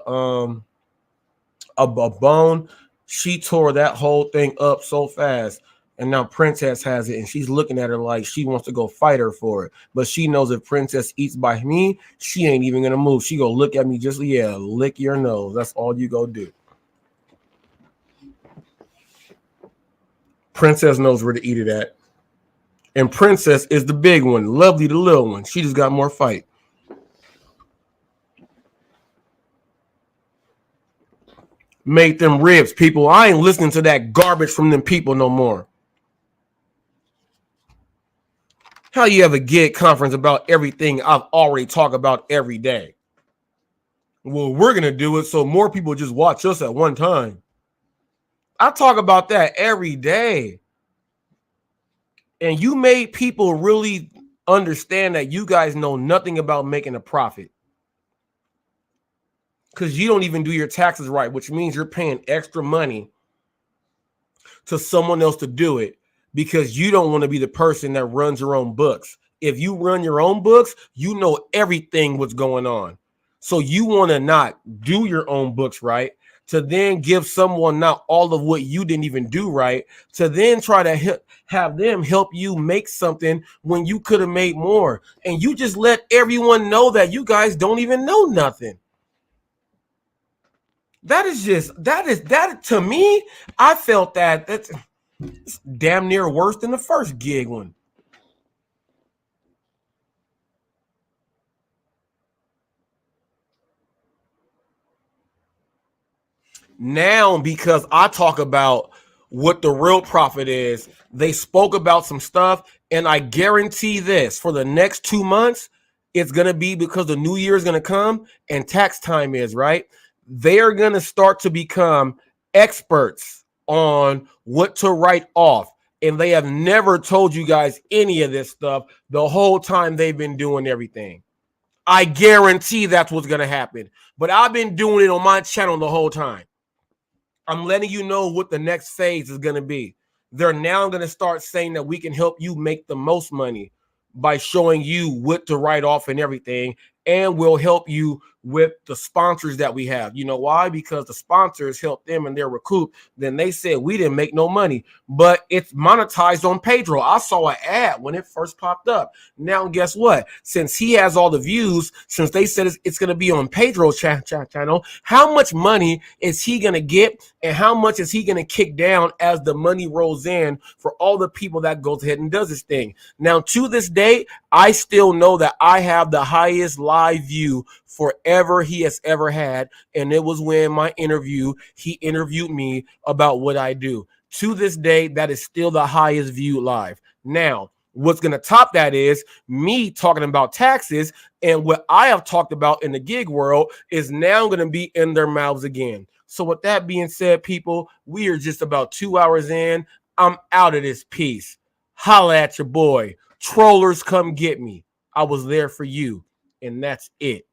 bone. She tore that whole thing up so fast. And now Princess has it, and she's looking at her like she wants to go fight her for it. But she knows if Princess eats by me, she ain't even gonna move. She go look at me just, yeah, lick your nose. That's all you go do. Princess knows where to eat it at. And Princess is the big one. Lovely the little one. She just got more fight. Made them ribs, people. I ain't listening to that garbage from them people no more. How you have a gig conference about everything I've already talked about every day? Well, we're going to do it so more people just watch us at one time. I talk about that every day. And you made people really understand that you guys know nothing about making a profit. Because you don't even do your taxes right, which means you're paying extra money to someone else to do it. Because you don't want to be the person that runs your own books. If you run your own books, you know everything what's going on. So you want to not do your own books right, to then give someone not all of what you didn't even do right, to then try to have them help you make something when you could have made more. And you just let everyone know that you guys don't even know nothing. That to me, I felt that's damn near worse than the first gig one. Now, because I talk about what the real profit is, they spoke about some stuff, and I guarantee this, for the next 2 months, it's going to be, because the new year is going to come and tax time is, right? They are going to start to become experts on what to write off. And they have never told you guys any of this stuff the whole time they've been doing everything. I guarantee that's what's going to happen. But I've been doing it on my channel the whole time. I'm letting you know what the next phase is going to be. They're now going to start saying that we can help you make the most money by showing you what to write off and everything. And we'll help you with the sponsors that we have. You know why? Because the sponsors help them in their recoup. Then they said we didn't make no money, but it's monetized on Pedro. I saw an ad when it first popped up. Now, guess what? Since he has all the views, since they said it's going to be on Pedro's channel, how much money is he going to get, and how much is he going to kick down as the money rolls in for all the people that goes ahead and does this thing? Now, to this day, I still know that I have the highest live view forever he has ever had, and it was when he interviewed me about what I do. To this day, that is still the highest view live. Now, what's going to top that is me talking about taxes, and what I have talked about in the gig world is now going to be in their mouths again. So with that being said, people, we are just about 2 hours in. I'm out of this piece. Holla at your boy. Trollers, come get me. I was there for you, and that's it.